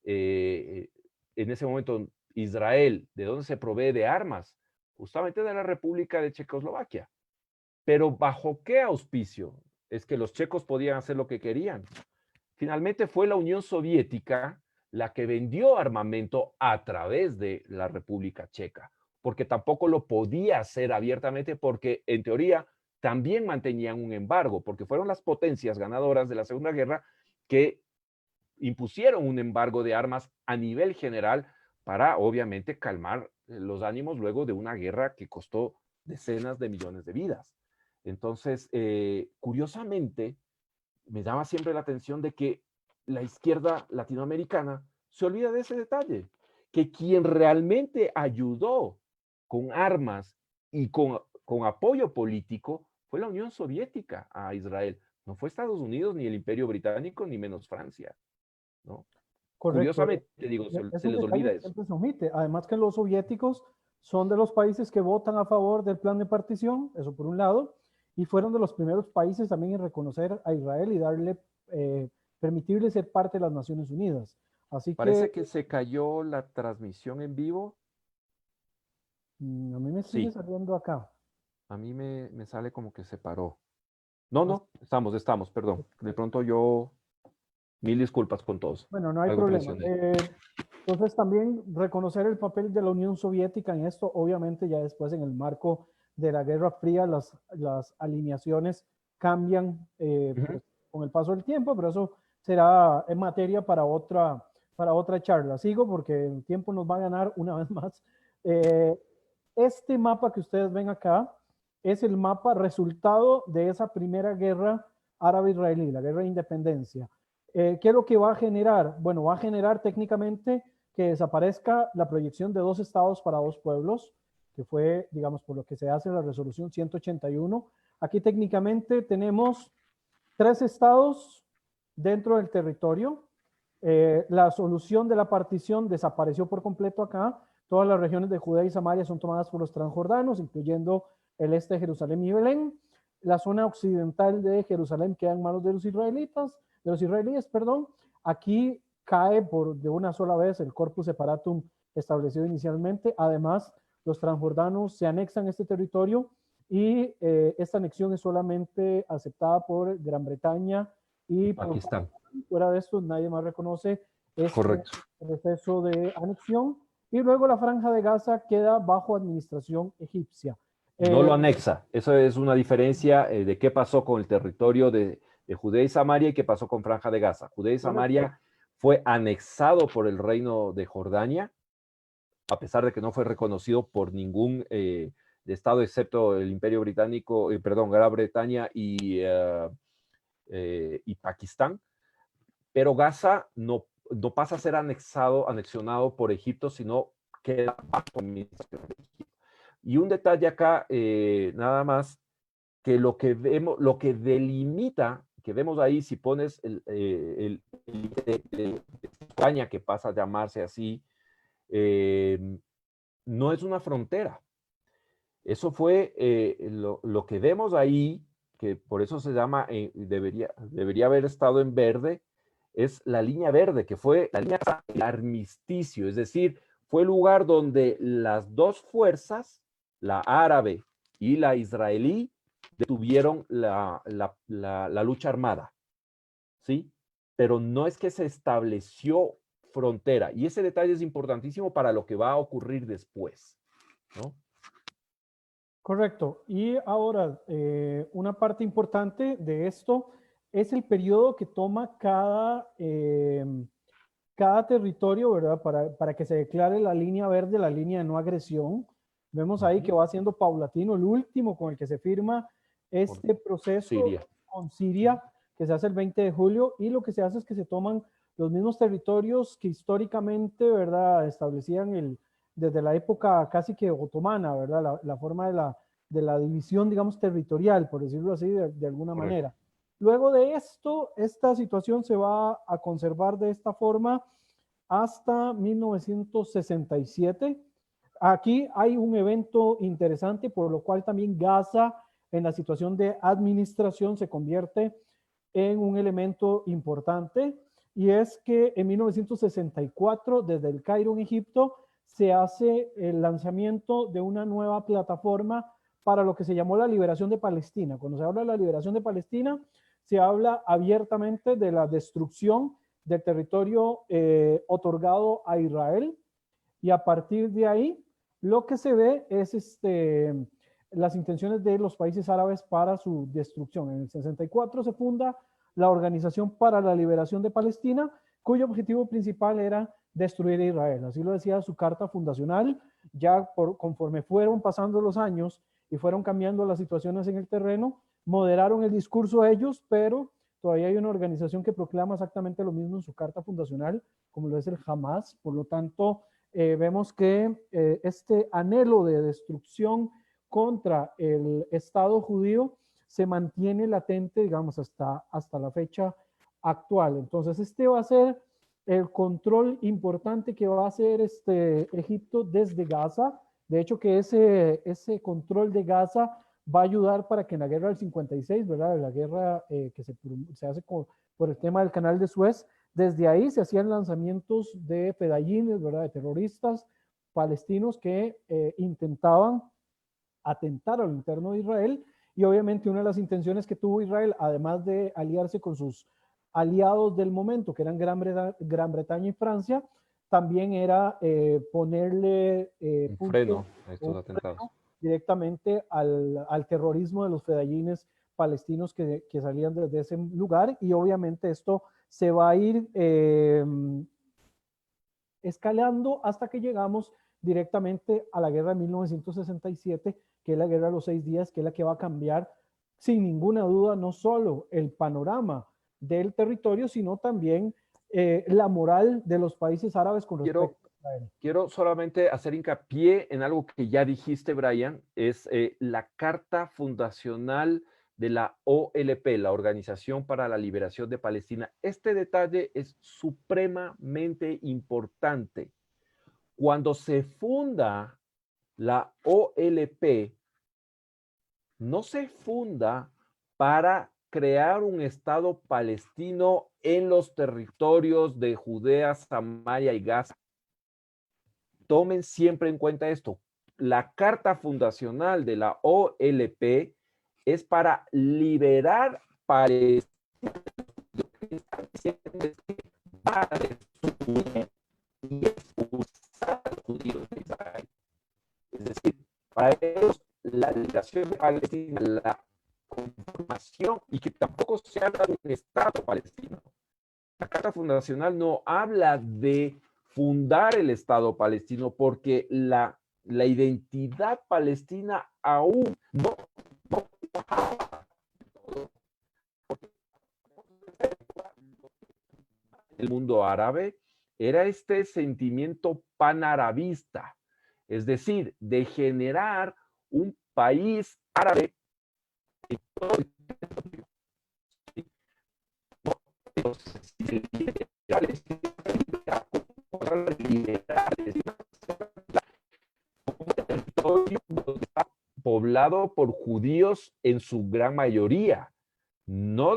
eh, en ese momento Israel? ¿De dónde se provee de armas? Justamente de la República de Checoslovaquia. Pero ¿bajo qué auspicio? Es que los checos podían hacer lo que querían. Finalmente fue la Unión Soviética la que vendió armamento a través de la República Checa, porque tampoco lo podía hacer abiertamente porque en teoría también mantenían un embargo, porque fueron las potencias ganadoras de la Segunda Guerra que impusieron un embargo de armas a nivel general para obviamente calmar los ánimos luego de una guerra que costó decenas de millones de vidas. Entonces, curiosamente, me llama siempre la atención de que la izquierda latinoamericana se olvida de ese detalle, que quien realmente ayudó con armas y con apoyo político fue la Unión Soviética a Israel. No fue Estados Unidos, ni el Imperio Británico, ni menos Francia, ¿no? Correcto. Curiosamente, digo, Es se un les detalle olvida que eso. siempre se omite. Además que los soviéticos son de los países que votan a favor del plan de partición, eso por un lado, y fueron de los primeros países también en reconocer a Israel y darle, permitirle ser parte de las Naciones Unidas. Así que Parece que se cayó la transmisión en vivo. a mí me sigue Sí, saliendo acá. a mí me sale como que se paró. No, As- no, estamos, perdón. De pronto yo, mil disculpas con todos. Bueno, no hay Algo problema. presioné. Entonces también reconocer el papel de la Unión Soviética en esto, obviamente ya después en el marco de la Guerra Fría las alineaciones cambian Ujú. pues, con el paso del tiempo, pero eso será en materia para otra charla. Sigo porque el tiempo nos va a ganar una vez más. Eh, este mapa que ustedes ven acá es el mapa resultado de esa primera guerra árabe-israelí, la guerra de independencia. ¿Qué es lo que va a generar? Bueno, va a generar técnicamente que desaparezca la proyección de dos estados para dos pueblos, que fue, digamos, por lo que se hace la resolución 181. Aquí técnicamente tenemos tres estados dentro del territorio. La solución de la partición desapareció por completo acá. Todas las regiones de Judea y Samaria son tomadas por los transjordanos, incluyendo el este de Jerusalén y Belén. La zona occidental de Jerusalén queda en manos de los israelitas, de los israelíes, perdón. Aquí cae por de una sola vez el corpus separatum establecido inicialmente. Además, los transjordanos se anexan este territorio y esta anexión es solamente aceptada por Gran Bretaña Y y por Pakistán. fuera de esto nadie más reconoce este Correcto. proceso de anexión y luego la franja de Gaza queda bajo administración egipcia. No Eh, lo anexa. Eso es una diferencia de qué pasó con el territorio de Judea y Samaria y qué pasó con Franja de Gaza. Judea y Samaria fue anexado por el reino de Jordania, a pesar de que no fue reconocido por ningún estado excepto el Imperio Británico, perdón, Gran Bretaña y Pakistán. Pero Gaza no pasa a ser anexionado por Egipto, sino queda bajo administración de Egipto. Y un detalle acá, nada más, que lo que vemos, lo que delimita, que vemos ahí, si pones de España, que pasa a llamarse así, no es una frontera. Eso fue lo que vemos ahí, que por eso se llama, debería haber estado en verde, es la línea verde, que fue la línea del armisticio, es decir, fue el lugar donde las dos fuerzas, la árabe y la israelí, detuvieron la lucha armada, ¿sí? Pero no es que se estableció frontera, y ese detalle es importantísimo para lo que va a ocurrir después, ¿no? Correcto. Y ahora, una parte importante de esto es el periodo que toma cada territorio, ¿verdad? Para que se declare la línea verde, la línea de no agresión. Vemos ahí que va siendo paulatino. El último con el que se firma Por este proceso Siria. con Siria, que se hace el 20 de julio, y lo que se hace es que se toman los mismos territorios que históricamente, ¿verdad? Establecían desde la época casi que otomana, ¿verdad? La forma de la división, digamos, territorial, por decirlo así, de alguna Correcto. manera. Luego de esto, esta situación se va a conservar de esta forma hasta 1967. Aquí hay un evento interesante, por lo cual también Gaza en la situación de administración se convierte en un elemento importante, y es que en 1964, desde el Cairo, en Egipto, se hace el lanzamiento de una nueva plataforma para lo que se llamó la liberación de Palestina. Cuando se habla de la liberación de Palestina, se habla abiertamente de la destrucción del territorio otorgado a Israel, y a partir de ahí lo que se ve es las intenciones de los países árabes para su destrucción. En el 64 se funda la Organización para la Liberación de Palestina, cuyo objetivo principal era destruir a Israel. Así lo decía su carta fundacional. Ya conforme fueron pasando los años y fueron cambiando las situaciones en el terreno, moderaron el discurso ellos, pero todavía hay una organización que proclama exactamente lo mismo en su carta fundacional, como lo es el Hamas. Por lo tanto, vemos que este anhelo de destrucción contra el Estado judío se mantiene latente, digamos, hasta la fecha actual. Entonces, este va a ser el control importante que va a hacer Egipto desde Gaza. De hecho, que ese control de Gaza va a ayudar para que en la guerra del 56, ¿verdad? La guerra que se hace por el tema del canal de Suez, desde ahí se hacían lanzamientos de fedayines, ¿verdad? De terroristas palestinos que intentaban atentar a lo interno de Israel. Y obviamente una de las intenciones que tuvo Israel, además de aliarse con sus aliados del momento, que eran Gran Bretaña y Francia, también era ponerle un freno a estos atentados. Directamente al terrorismo de los fedayines palestinos que salían desde ese lugar. Y obviamente esto se va a ir escalando hasta que llegamos directamente a la guerra de 1967, que es la guerra de los 6 días, que es la que va a cambiar sin ninguna duda no solo el panorama del territorio, sino también la moral de los países árabes con respecto a Israel. Quiero solamente hacer hincapié en algo que ya dijiste, Brian, es la carta fundacional de la OLP, la Organización para la Liberación de Palestina. Este detalle es supremamente importante. Cuando se funda la OLP, no se funda para crear un Estado palestino en los territorios de Judea, Samaria y Gaza. Tomen siempre en cuenta esto. La carta fundacional de la OLP es para liberar Palestina y expulsar a los judíos de Israel. Es decir, para ellos la liberación de Palestina, la conformación, y que tampoco se habla de un Estado palestino. La carta fundacional no habla de fundar el Estado palestino porque la identidad palestina aún no el mundo árabe era este sentimiento panarabista, es decir, de generar un país árabe en todo el territorio. Poblado por judíos en su gran mayoría. No,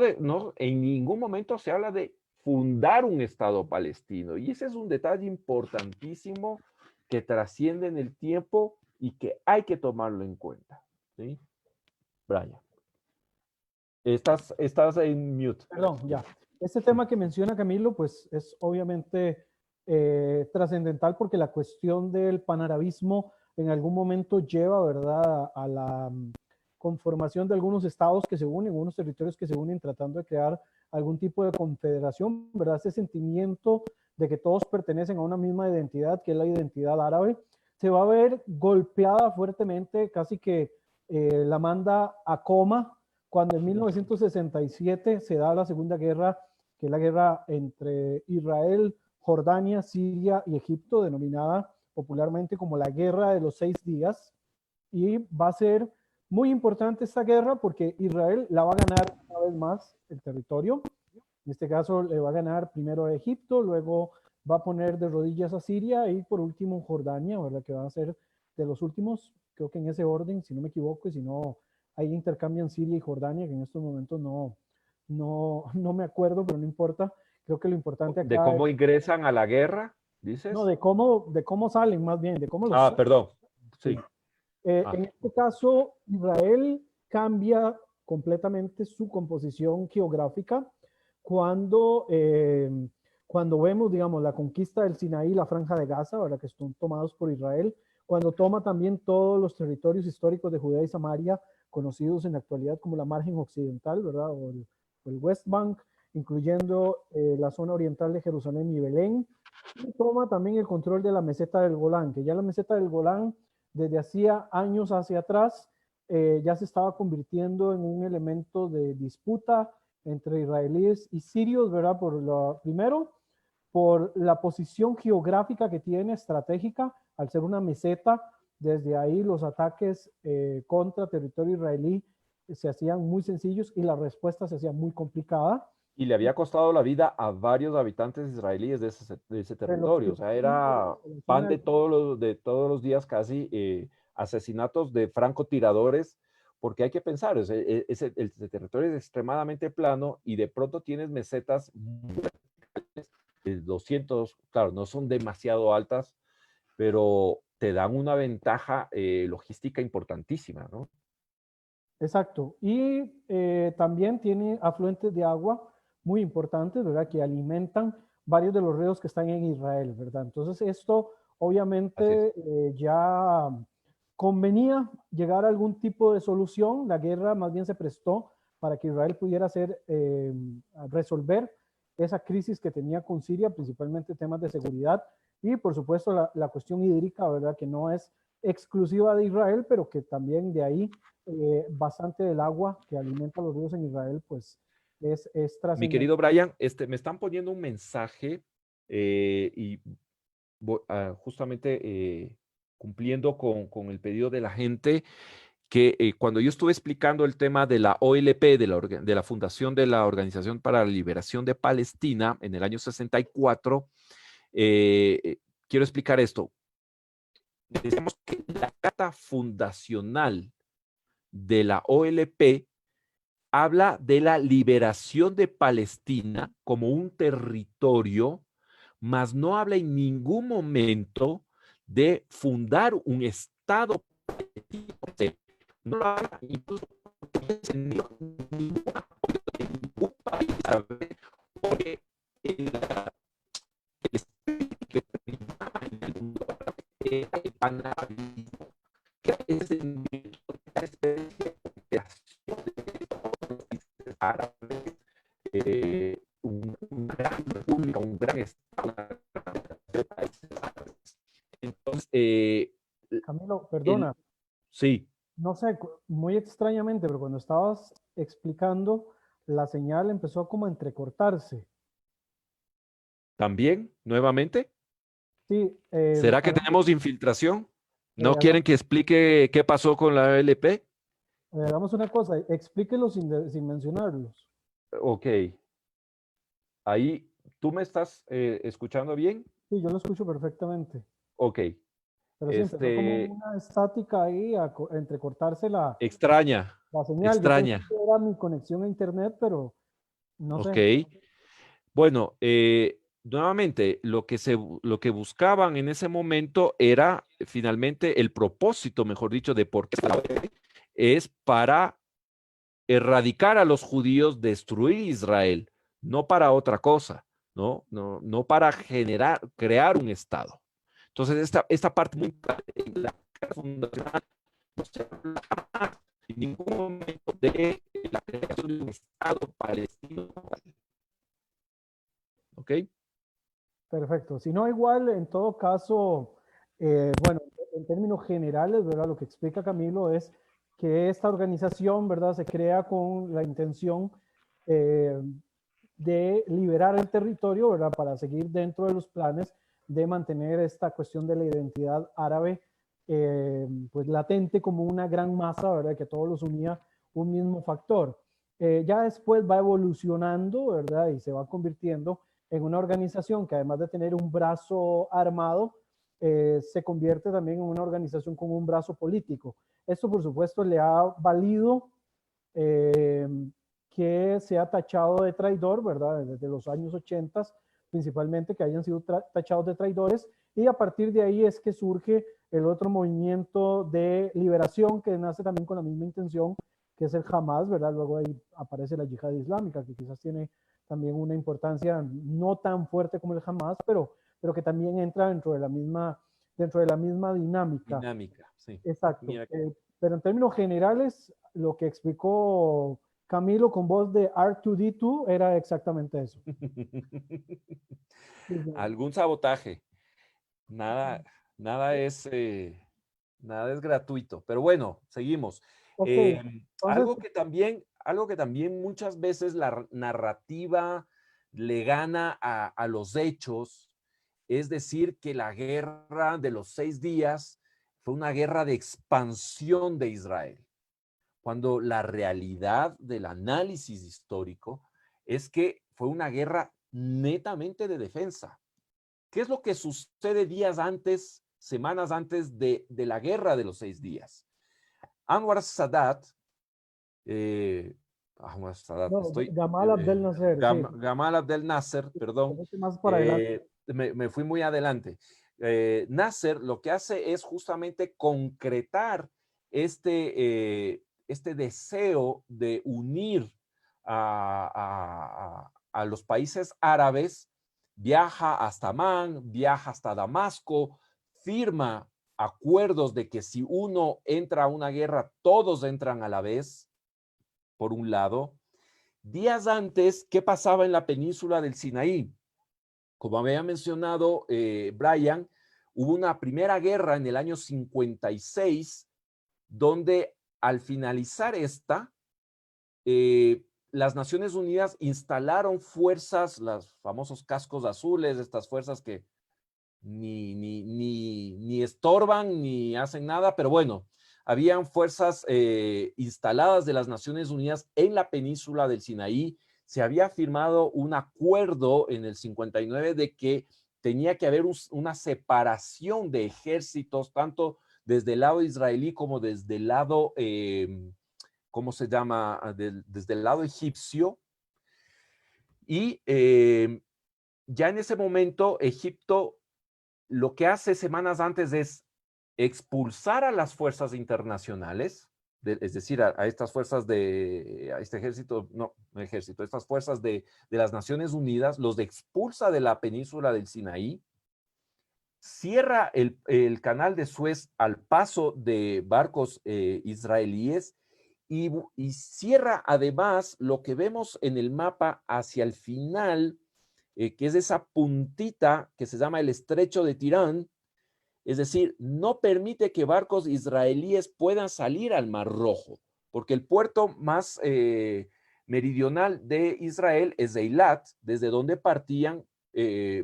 en ningún momento se habla de fundar un Estado palestino. Y ese es un detalle importantísimo que trasciende en el tiempo y que hay que tomarlo en cuenta. ¿Sí? Brian. Estás en mute. Perdón, ya. Este tema que menciona Camilo, pues es obviamente trascendental porque la cuestión del panarabismo en algún momento lleva, ¿verdad?, a la conformación de algunos estados que se unen, unos territorios que se unen tratando de crear algún tipo de confederación, ¿verdad? Ese sentimiento de que todos pertenecen a una misma identidad, que es la identidad árabe, se va a ver golpeada fuertemente, casi que la manda a coma cuando en 1967 se da la Segunda Guerra, que es la guerra entre Israel, Jordania, Siria y Egipto, denominada popularmente como la Guerra de los 6 días. Y va a ser muy importante esta guerra porque Israel la va a ganar una vez más el territorio. En este caso le va a ganar primero a Egipto, luego va a poner de rodillas a Siria y por último Jordania, ¿verdad? Que va a ser de los últimos, creo que en ese orden, si no me equivoco, y si no, ahí intercambian Siria y Jordania, que en estos momentos no me acuerdo, pero no importa. Creo que lo importante acá ¿De cómo ingresan a la guerra, dices? No, de cómo salen más bien, de cómo los... Ah, perdón. Sí. En este caso, Israel cambia completamente su composición geográfica cuando, cuando vemos, digamos, la conquista del Sinaí, la Franja de Gaza, ¿verdad?, que están tomados por Israel, cuando toma también todos los territorios históricos de Judea y Samaria, conocidos en la actualidad como la margen occidental, ¿verdad?, o el West Bank, incluyendo la zona oriental de Jerusalén y Belén, y toma también el control de la meseta del Golán, que ya la meseta del Golán desde hacía años hacia atrás ya se estaba convirtiendo en un elemento de disputa entre israelíes y sirios, ¿verdad? Primero, por la posición geográfica que tiene, estratégica, al ser una meseta, desde ahí los ataques contra territorio israelí se hacían muy sencillos y la respuesta se hacía muy complicada. Y le había costado la vida a varios habitantes israelíes de ese De los territorio. O sea, filipinos, era de la pan zona de todos los días casi, asesinatos de francotiradores, porque hay que pensar, el territorio es extremadamente plano y de pronto tienes mesetas muy verticales, de 200, claro, no son demasiado altas, pero te dan una ventaja logística importantísima, ¿no? Exacto. Y también tiene afluentes de agua muy importantes, ¿verdad? Que alimentan varios de los ríos que están en Israel, ¿verdad? Entonces esto Así es. obviamente ya convenía llegar a algún tipo de solución. La guerra más bien se prestó para que Israel pudiera resolver esa crisis que tenía con Siria, principalmente temas de seguridad y por supuesto la cuestión hídrica, ¿verdad? Que no es exclusiva de Israel, pero que también de ahí bastante del agua que alimenta los ríos en Israel, pues es Mi trascendente. querido Brian, me están poniendo un mensaje y justamente cumpliendo con el pedido de la gente que cuando yo estuve explicando el tema de la OLP, de la Fundación de la Organización para la Liberación de Palestina en el año 64, quiero explicar esto. Decíamos que la carta fundacional de la OLP habla de la liberación de Palestina como un territorio, mas no habla en ningún momento de fundar un Estado palestino. No lo habla incluso ningún país árabe, porque el espíritu que primaba en el mundo árabe era el panarabismo, que es una especie de cooperación de todos los países árabes, una gran república, un gran estado de países árabes. Entonces, Camilo, el, perdona, sí, no sé, muy extrañamente, pero cuando estabas explicando, la señal empezó como a entrecortarse. también, nuevamente, Sí, ¿será que tenemos infiltración? ¿No quieren hagamos, que explique qué pasó con la LP? hagamos una cosa, explíquelo sin mencionarlos. Ok, ahí, ¿tú me estás escuchando bien? Sí, yo lo escucho perfectamente, Ok, pero sí empezó como este, una estática ahí a entrecortarse extraña, la señal. Yo pensé extraña, que era mi conexión a internet, pero no ok. sé. Bueno, nuevamente, lo que buscaban en ese momento era finalmente el propósito, mejor dicho, de por qué es para erradicar a los judíos, destruir Israel, no para otra cosa, ¿no? No para crear un Estado. Entonces, esta parte muy la fundacional no se habla jamás en ningún momento de la creación de un Estado palestino. ¿Ok? Perfecto. Si no, igual, en todo caso, bueno, en términos generales, ¿verdad? Lo que explica Camilo es que esta organización, ¿verdad? Se crea con la intención eh, de liberar el territorio, ¿verdad? Para seguir dentro de los planes de mantener esta cuestión de la identidad árabe, pues latente como una gran masa, ¿verdad? Que todos los unía un mismo factor. Ya después va evolucionando, ¿verdad? Y se va convirtiendo en una organización que además de tener un brazo armado, se convierte también en una organización con un brazo político. Esto, por supuesto, le ha valido eh, que se ha tachado de traidor, ¿verdad? Desde los años 80, principalmente, que hayan sido tachados de traidores, y a partir de ahí es que surge el otro movimiento de liberación que nace también con la misma intención, que es el Hamas, ¿verdad? Luego ahí aparece la yihad islámica, que quizás tiene también una importancia no tan fuerte como el Hamas, pero que también entra dentro de la misma dinámica. Dinámica, sí. Exacto. Mira, Pero en términos generales, lo que explicó Camilo con voz de R2D2 era exactamente eso. Algún sabotaje. Nada, nada nada es gratuito. Pero bueno, seguimos. Ok, entonces, Algo que también muchas veces la narrativa le gana a los hechos, es decir, que la guerra de los 6 días fue una guerra de expansión de Israel, cuando la realidad del análisis histórico es que fue una guerra netamente de defensa. ¿Qué es lo que sucede días antes, semanas antes de la guerra de los 6 días? Anwar Sadat, no, Gamal Abdel Nasser, sí. Gamal Abdel Nasser, perdón, Más para adelante. me fui muy adelante. Nasser lo que hace es justamente concretar este deseo de unir a los países árabes, viaja hasta Amán, viaja hasta Damasco, firma acuerdos de que si uno entra a una guerra, todos entran a la vez, por un lado. Días antes, ¿qué pasaba en la península del Sinaí? Como había mencionado Brian, hubo una primera guerra en el año 56, donde al finalizar esta, las Naciones Unidas instalaron fuerzas, los famosos cascos azules, estas fuerzas que ni estorban ni hacen nada, pero bueno, habían fuerzas instaladas de las Naciones Unidas en la península del Sinaí. Se había firmado un acuerdo en el 59 de que tenía que haber una separación de ejércitos, tanto desde el lado israelí como desde el lado, ¿cómo se llama? Desde el lado egipcio. Y ya en ese momento, Egipto lo que hace semanas antes es expulsar a las fuerzas internacionales, es decir, a estas fuerzas a este ejército, no ejército, estas fuerzas de las Naciones Unidas, los expulsa de la península del Sinaí, cierra el canal de Suez al paso de barcos israelíes y cierra además lo que vemos en el mapa hacia el final, que es esa puntita que se llama el Estrecho de Tirán, es decir, no permite que barcos israelíes puedan salir al Mar Rojo, porque el puerto más meridional de Israel es Eilat, desde donde partían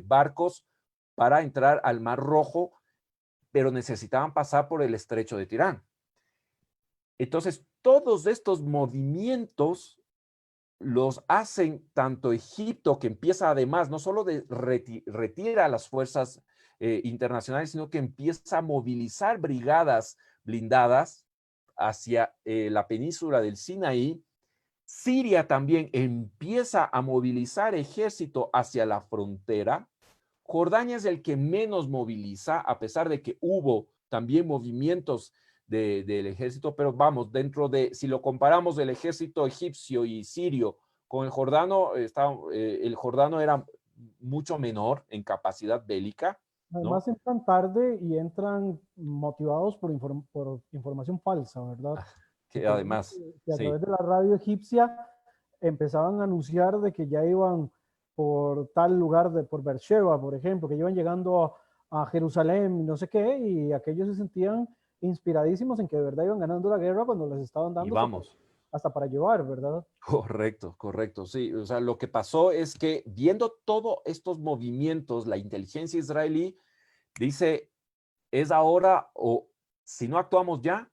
barcos para entrar al Mar Rojo, pero necesitaban pasar por el Estrecho de Tirán. Entonces, todos estos movimientos los hacen tanto Egipto, que empieza además no solo de retira a las fuerzas internacionales, sino que empieza a movilizar brigadas blindadas hacia la península del Sinaí. Siria también empieza a movilizar ejército hacia la frontera. Jordania es el que menos moviliza, a pesar de que hubo también movimientos del ejército, pero vamos, dentro de, si lo comparamos el ejército egipcio y sirio con el jordano, el jordano era mucho menor en capacidad bélica, ¿no? Además entran tarde y entran motivados por información falsa, ¿verdad? Que Recordemos además, que a sí. través de la radio egipcia empezaban a anunciar de que ya iban por tal lugar, por Beersheba, por ejemplo, que iban llegando a Jerusalén, no sé qué, y aquellos se sentían inspiradísimos en que de verdad iban ganando la guerra cuando les estaban Y dando vamos. hasta para llevar, ¿verdad? Correcto, correcto, sí. O sea, lo que pasó es que viendo todos estos movimientos, la inteligencia israelí dice, es ahora o si no actuamos ya,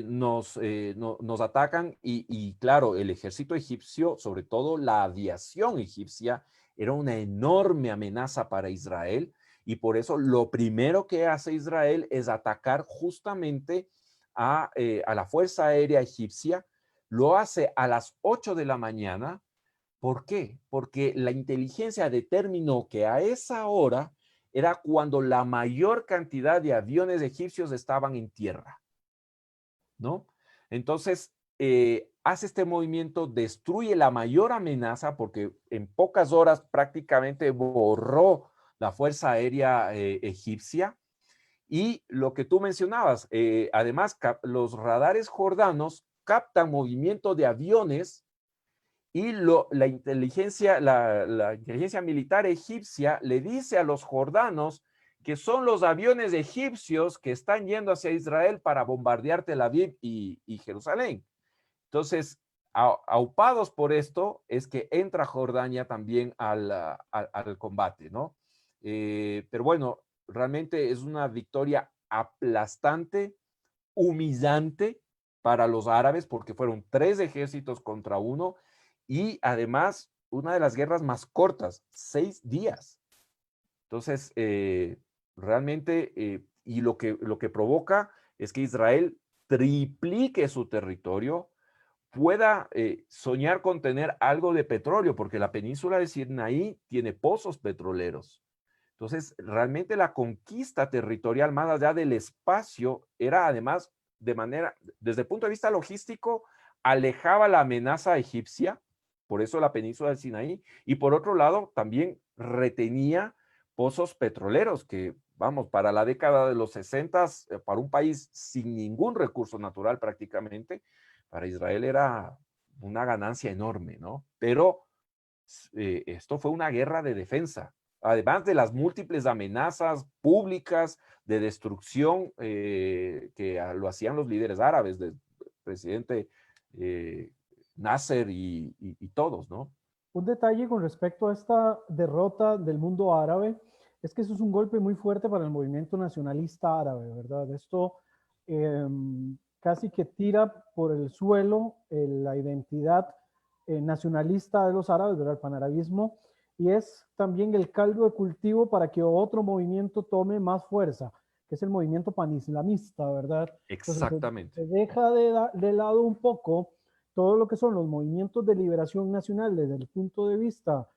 nos atacan y claro, el ejército egipcio, sobre todo la aviación egipcia, era una enorme amenaza para Israel y por eso lo primero que hace Israel es atacar justamente a la Fuerza Aérea Egipcia. Lo hace a las 8 de la mañana. ¿Por qué? Porque la inteligencia determinó que a esa hora era cuando la mayor cantidad de aviones egipcios estaban en tierra, ¿no? Entonces, hace este movimiento, destruye la mayor amenaza porque en pocas horas prácticamente borró la Fuerza Aérea egipcia. Y lo que tú mencionabas, además, los radares jordanos captan movimiento de aviones y la inteligencia militar egipcia le dice a los jordanos que son los aviones egipcios que están yendo hacia Israel para bombardear Tel Aviv y Jerusalén. Entonces, aupados por esto, es que entra Jordania también al combate, ¿no? Pero bueno, realmente es una victoria aplastante, humillante para los árabes, porque fueron 3 ejércitos contra 1, y además una de las guerras más cortas, 6 días. Entonces, realmente, y lo que provoca es que Israel triplique su territorio, pueda soñar con tener algo de petróleo, porque la península de Sinaí tiene pozos petroleros. Entonces, realmente la conquista territorial más allá del espacio era además desde el punto de vista logístico, alejaba la amenaza egipcia, por eso la península del Sinaí, y por otro lado también retenía pozos petroleros que, vamos, para la década de los 60, para un país sin ningún recurso natural prácticamente, para Israel era una ganancia enorme, ¿no? Pero esto fue una guerra de defensa, además de las múltiples amenazas públicas de destrucción que lo hacían los líderes árabes, del presidente Nasser y todos, ¿no? Un detalle con respecto a esta derrota del mundo árabe es que eso es un golpe muy fuerte para el movimiento nacionalista árabe, ¿verdad? Esto casi que tira por el suelo la identidad nacionalista de los árabes, ¿verdad? El panarabismo, y es también el caldo de cultivo para que otro movimiento tome más fuerza, que es el movimiento panislamista, ¿verdad? Exactamente. Entonces, se deja de lado un poco todo lo que son los movimientos de liberación nacional desde el punto de vista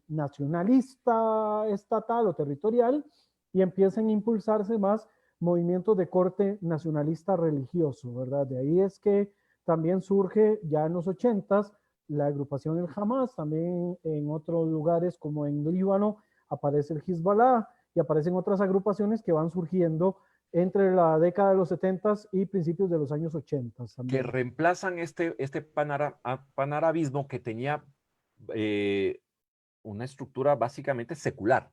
nacionalista, estatal o territorial, y empiezan a impulsarse más movimientos de corte nacionalista religioso, ¿verdad? De ahí es que también surge ya en los 80s la agrupación El Hamas, también en otros lugares como en Líbano aparece el Hezbollah y aparecen otras agrupaciones que van surgiendo entre la década de los 70s y principios de los años 80 que también. reemplazan este panarabismo que tenía una estructura básicamente secular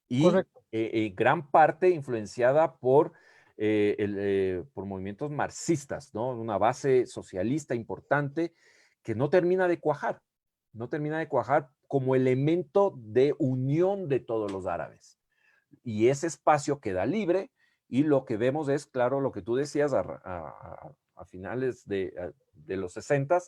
y Correcto. gran parte influenciada por movimientos marxistas, ¿no? Una base socialista importante que no termina de cuajar como elemento de unión de todos los árabes. Y ese espacio queda libre y lo que vemos es, claro, lo que tú decías a finales de los 60,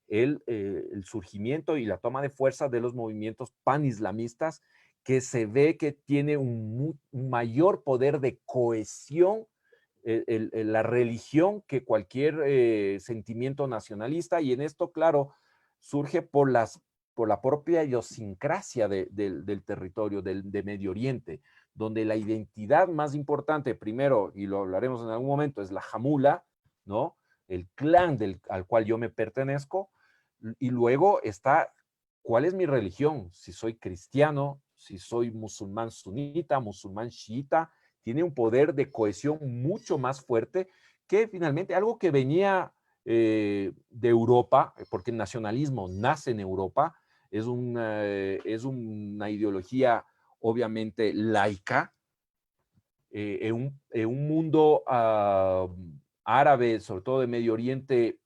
el surgimiento y la toma de fuerza de los movimientos panislamistas, que se ve que tiene un mayor poder de cohesión la religión que cualquier sentimiento nacionalista, y en esto, claro, surge por la propia idiosincrasia del territorio, de Medio Oriente, donde la identidad más importante, primero, y lo hablaremos en algún momento, es la Jamula, ¿no? El clan al cual yo me pertenezco, y luego está, ¿cuál es mi religión? Si soy cristiano, si soy musulmán sunita, musulmán chiita, tiene un poder de cohesión mucho más fuerte que finalmente algo que venía de Europa, porque el nacionalismo nace en Europa, es una ideología obviamente laica, en un mundo árabe, sobre todo de Medio Oriente,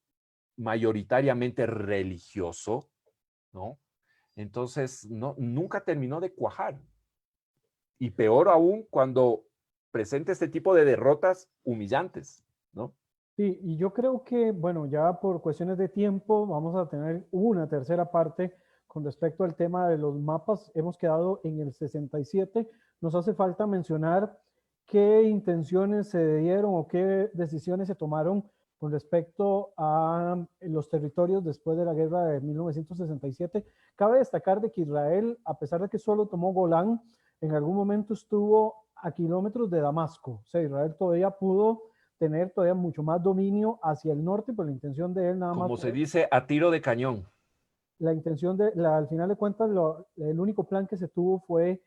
mayoritariamente religioso, ¿no? Entonces, nunca terminó de cuajar. Y peor aún cuando presenta este tipo de derrotas humillantes, ¿no? Sí, y yo creo que, bueno, ya por cuestiones de tiempo vamos a tener una tercera parte con respecto al tema de los mapas. Hemos quedado en el 67. Nos hace falta mencionar qué intenciones se dieron o qué decisiones se tomaron con respecto a los territorios después de la guerra de 1967. Cabe destacar de que Israel, a pesar de que solo tomó Golán, en algún momento estuvo a kilómetros de Damasco. O sea, Israel todavía pudo tener todavía mucho más dominio hacia el norte, por la intención de él nada más. Como se dice, a tiro de cañón. La intención al final de cuentas, el único plan que se tuvo fue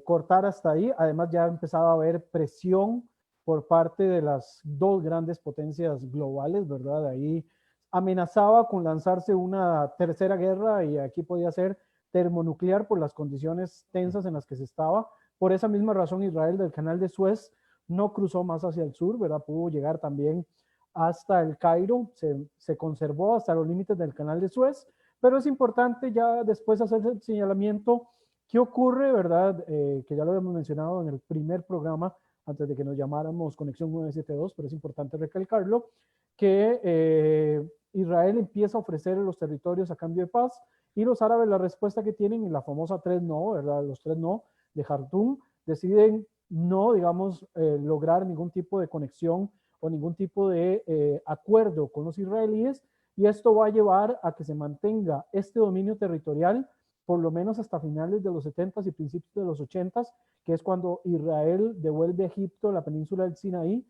cortar hasta ahí. Además, ya empezaba a haber presión por parte de las dos grandes potencias globales, ¿verdad? Ahí amenazaba con lanzarse una tercera guerra y aquí podía ser termonuclear por las condiciones tensas en las que se estaba. Por esa misma razón, Israel del canal de Suez no cruzó más hacia el sur, ¿verdad? Pudo llegar también hasta el Cairo, se conservó hasta los límites del canal de Suez, pero es importante ya después hacer el señalamiento qué ocurre, ¿verdad? Que ya lo habíamos mencionado en el primer programa, antes de que nos llamáramos Conexión 972, pero es importante recalcarlo, que Israel empieza a ofrecer los territorios a cambio de paz y los árabes la respuesta que tienen en la famosa tres no, ¿verdad? Los tres no de Jartum, deciden no, digamos, lograr ningún tipo de conexión o ningún tipo de acuerdo con los israelíes y esto va a llevar a que se mantenga este dominio territorial por lo menos hasta finales de los 70s y principios de los 80s, que es cuando Israel devuelve a Egipto la península del Sinaí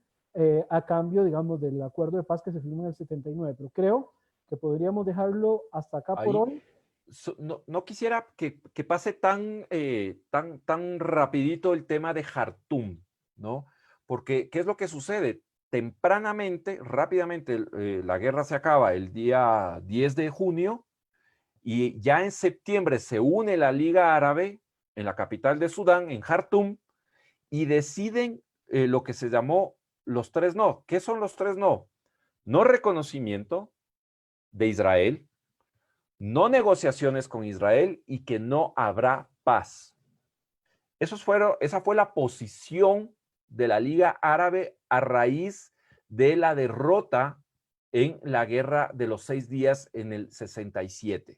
a cambio, digamos, del acuerdo de paz que se firmó en el 79. Pero creo que podríamos dejarlo hasta acá por Ahí, hoy. no quisiera que pase tan rapidito el tema de Jartum, ¿no? Porque, ¿qué es lo que sucede? Tempranamente, rápidamente, la guerra se acaba el día 10 de junio y ya en septiembre se une la Liga Árabe en la capital de Sudán, en Jartum, y deciden lo que se llamó los tres no. ¿Qué son los tres no? No reconocimiento de Israel, no negociaciones con Israel y que no habrá paz. Esa fue la posición de la Liga Árabe a raíz de la derrota en la Guerra de los 6 días en el 67.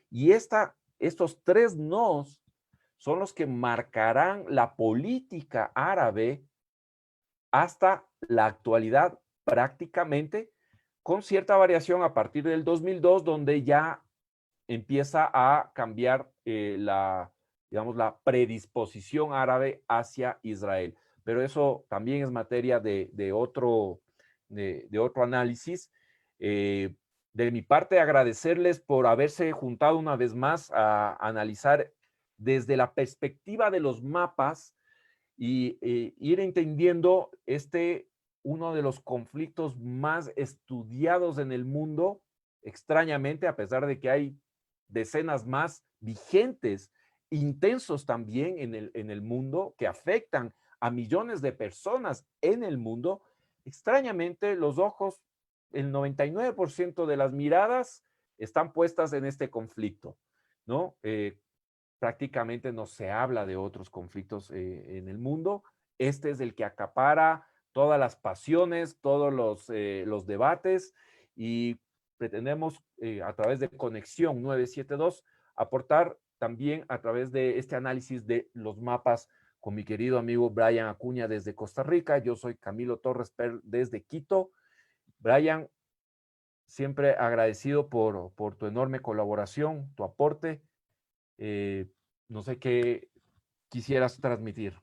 Y estos tres nos son los que marcarán la política árabe hasta la actualidad prácticamente, con cierta variación a partir del 2002, donde ya empieza a cambiar digamos, la predisposición árabe hacia Israel. Pero eso también es materia de otro análisis. De mi parte, agradecerles por haberse juntado una vez más a analizar desde la perspectiva de los mapas y ir entendiendo uno de los conflictos más estudiados en el mundo, extrañamente, a pesar de que hay decenas más vigentes, intensos también en el mundo, que afectan a millones de personas en el mundo. Extrañamente, los ojos, el 99% de las miradas están puestas en este conflicto, ¿no? Prácticamente no se habla de otros conflictos en el mundo. Este es el que acapara todas las pasiones, todos los debates y pretendemos a través de Conexión 972 aportar también a través de este análisis de los mapas con mi querido amigo Brian Acuña desde Costa Rica. Yo soy Camilo Torres desde Quito. Brian, siempre agradecido por tu enorme colaboración, tu aporte. No sé qué quisieras transmitir.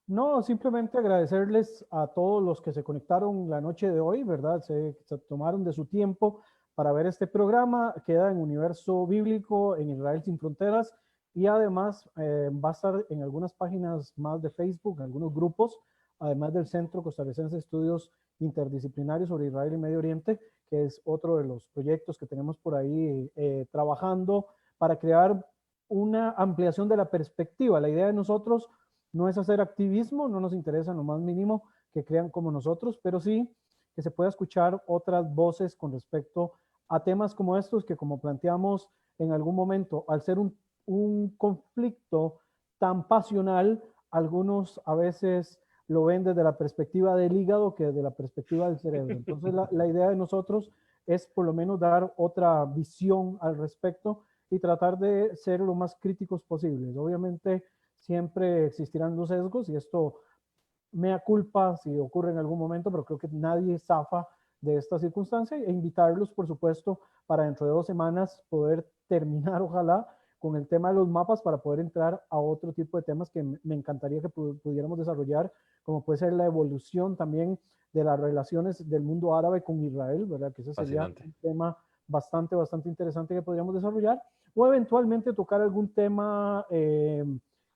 No, simplemente agradecerles a todos los que se conectaron la noche de hoy, ¿verdad? Se tomaron de su tiempo para ver este programa. Queda en Universo Bíblico, en Israel Sin Fronteras, y además va a estar en algunas páginas más de Facebook, en algunos grupos, además del Centro Costarricense de Estudios Interdisciplinarios sobre Israel y Medio Oriente, que es otro de los proyectos que tenemos por ahí trabajando para crear una ampliación de la perspectiva. La idea de nosotros no es hacer activismo, no nos interesa en lo más mínimo que crean como nosotros, pero sí que se pueda escuchar otras voces con respecto a temas como estos que, como planteamos en algún momento, al ser un conflicto tan pasional, algunos a veces lo ven desde la perspectiva del hígado que desde la perspectiva del cerebro. Entonces la idea de nosotros es por lo menos dar otra visión al respecto y tratar de ser lo más críticos posibles. Obviamente siempre existirán los sesgos y esto mea culpa si ocurre en algún momento, pero creo que nadie zafa de esta circunstancia e invitarlos, por supuesto, para dentro de 2 semanas poder terminar, ojalá, con el tema de los mapas para poder entrar a otro tipo de temas que me encantaría que pudiéramos desarrollar, como puede ser la evolución también de las relaciones del mundo árabe con Israel, ¿verdad? Que ese sería un tema bastante interesante que podríamos desarrollar, o eventualmente tocar algún tema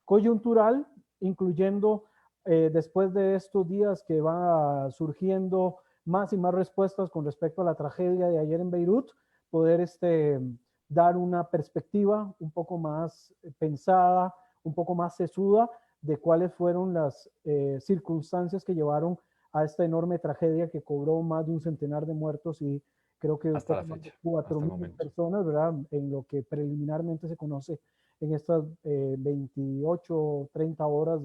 coyuntural, incluyendo después de estos días que van surgiendo más y más respuestas con respecto a la tragedia de ayer en Beirut, poder dar una perspectiva un poco más pensada, un poco más sesuda de cuáles fueron las circunstancias que llevaron a esta enorme tragedia que cobró más de un centenar de muertos y creo que un Hasta la poco más de fecha, hasta el 4.000 momento. personas, ¿verdad? En lo que preliminarmente se conoce en estas 28, 30 horas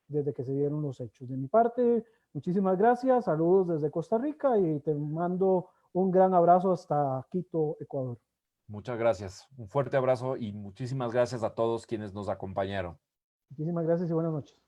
desde que se dieron los hechos. De mi parte, muchísimas gracias, saludos desde Costa Rica y te mando un gran abrazo hasta Quito, Ecuador. Muchas gracias. Un fuerte abrazo y muchísimas gracias a todos quienes nos acompañaron. Muchísimas gracias y buenas noches.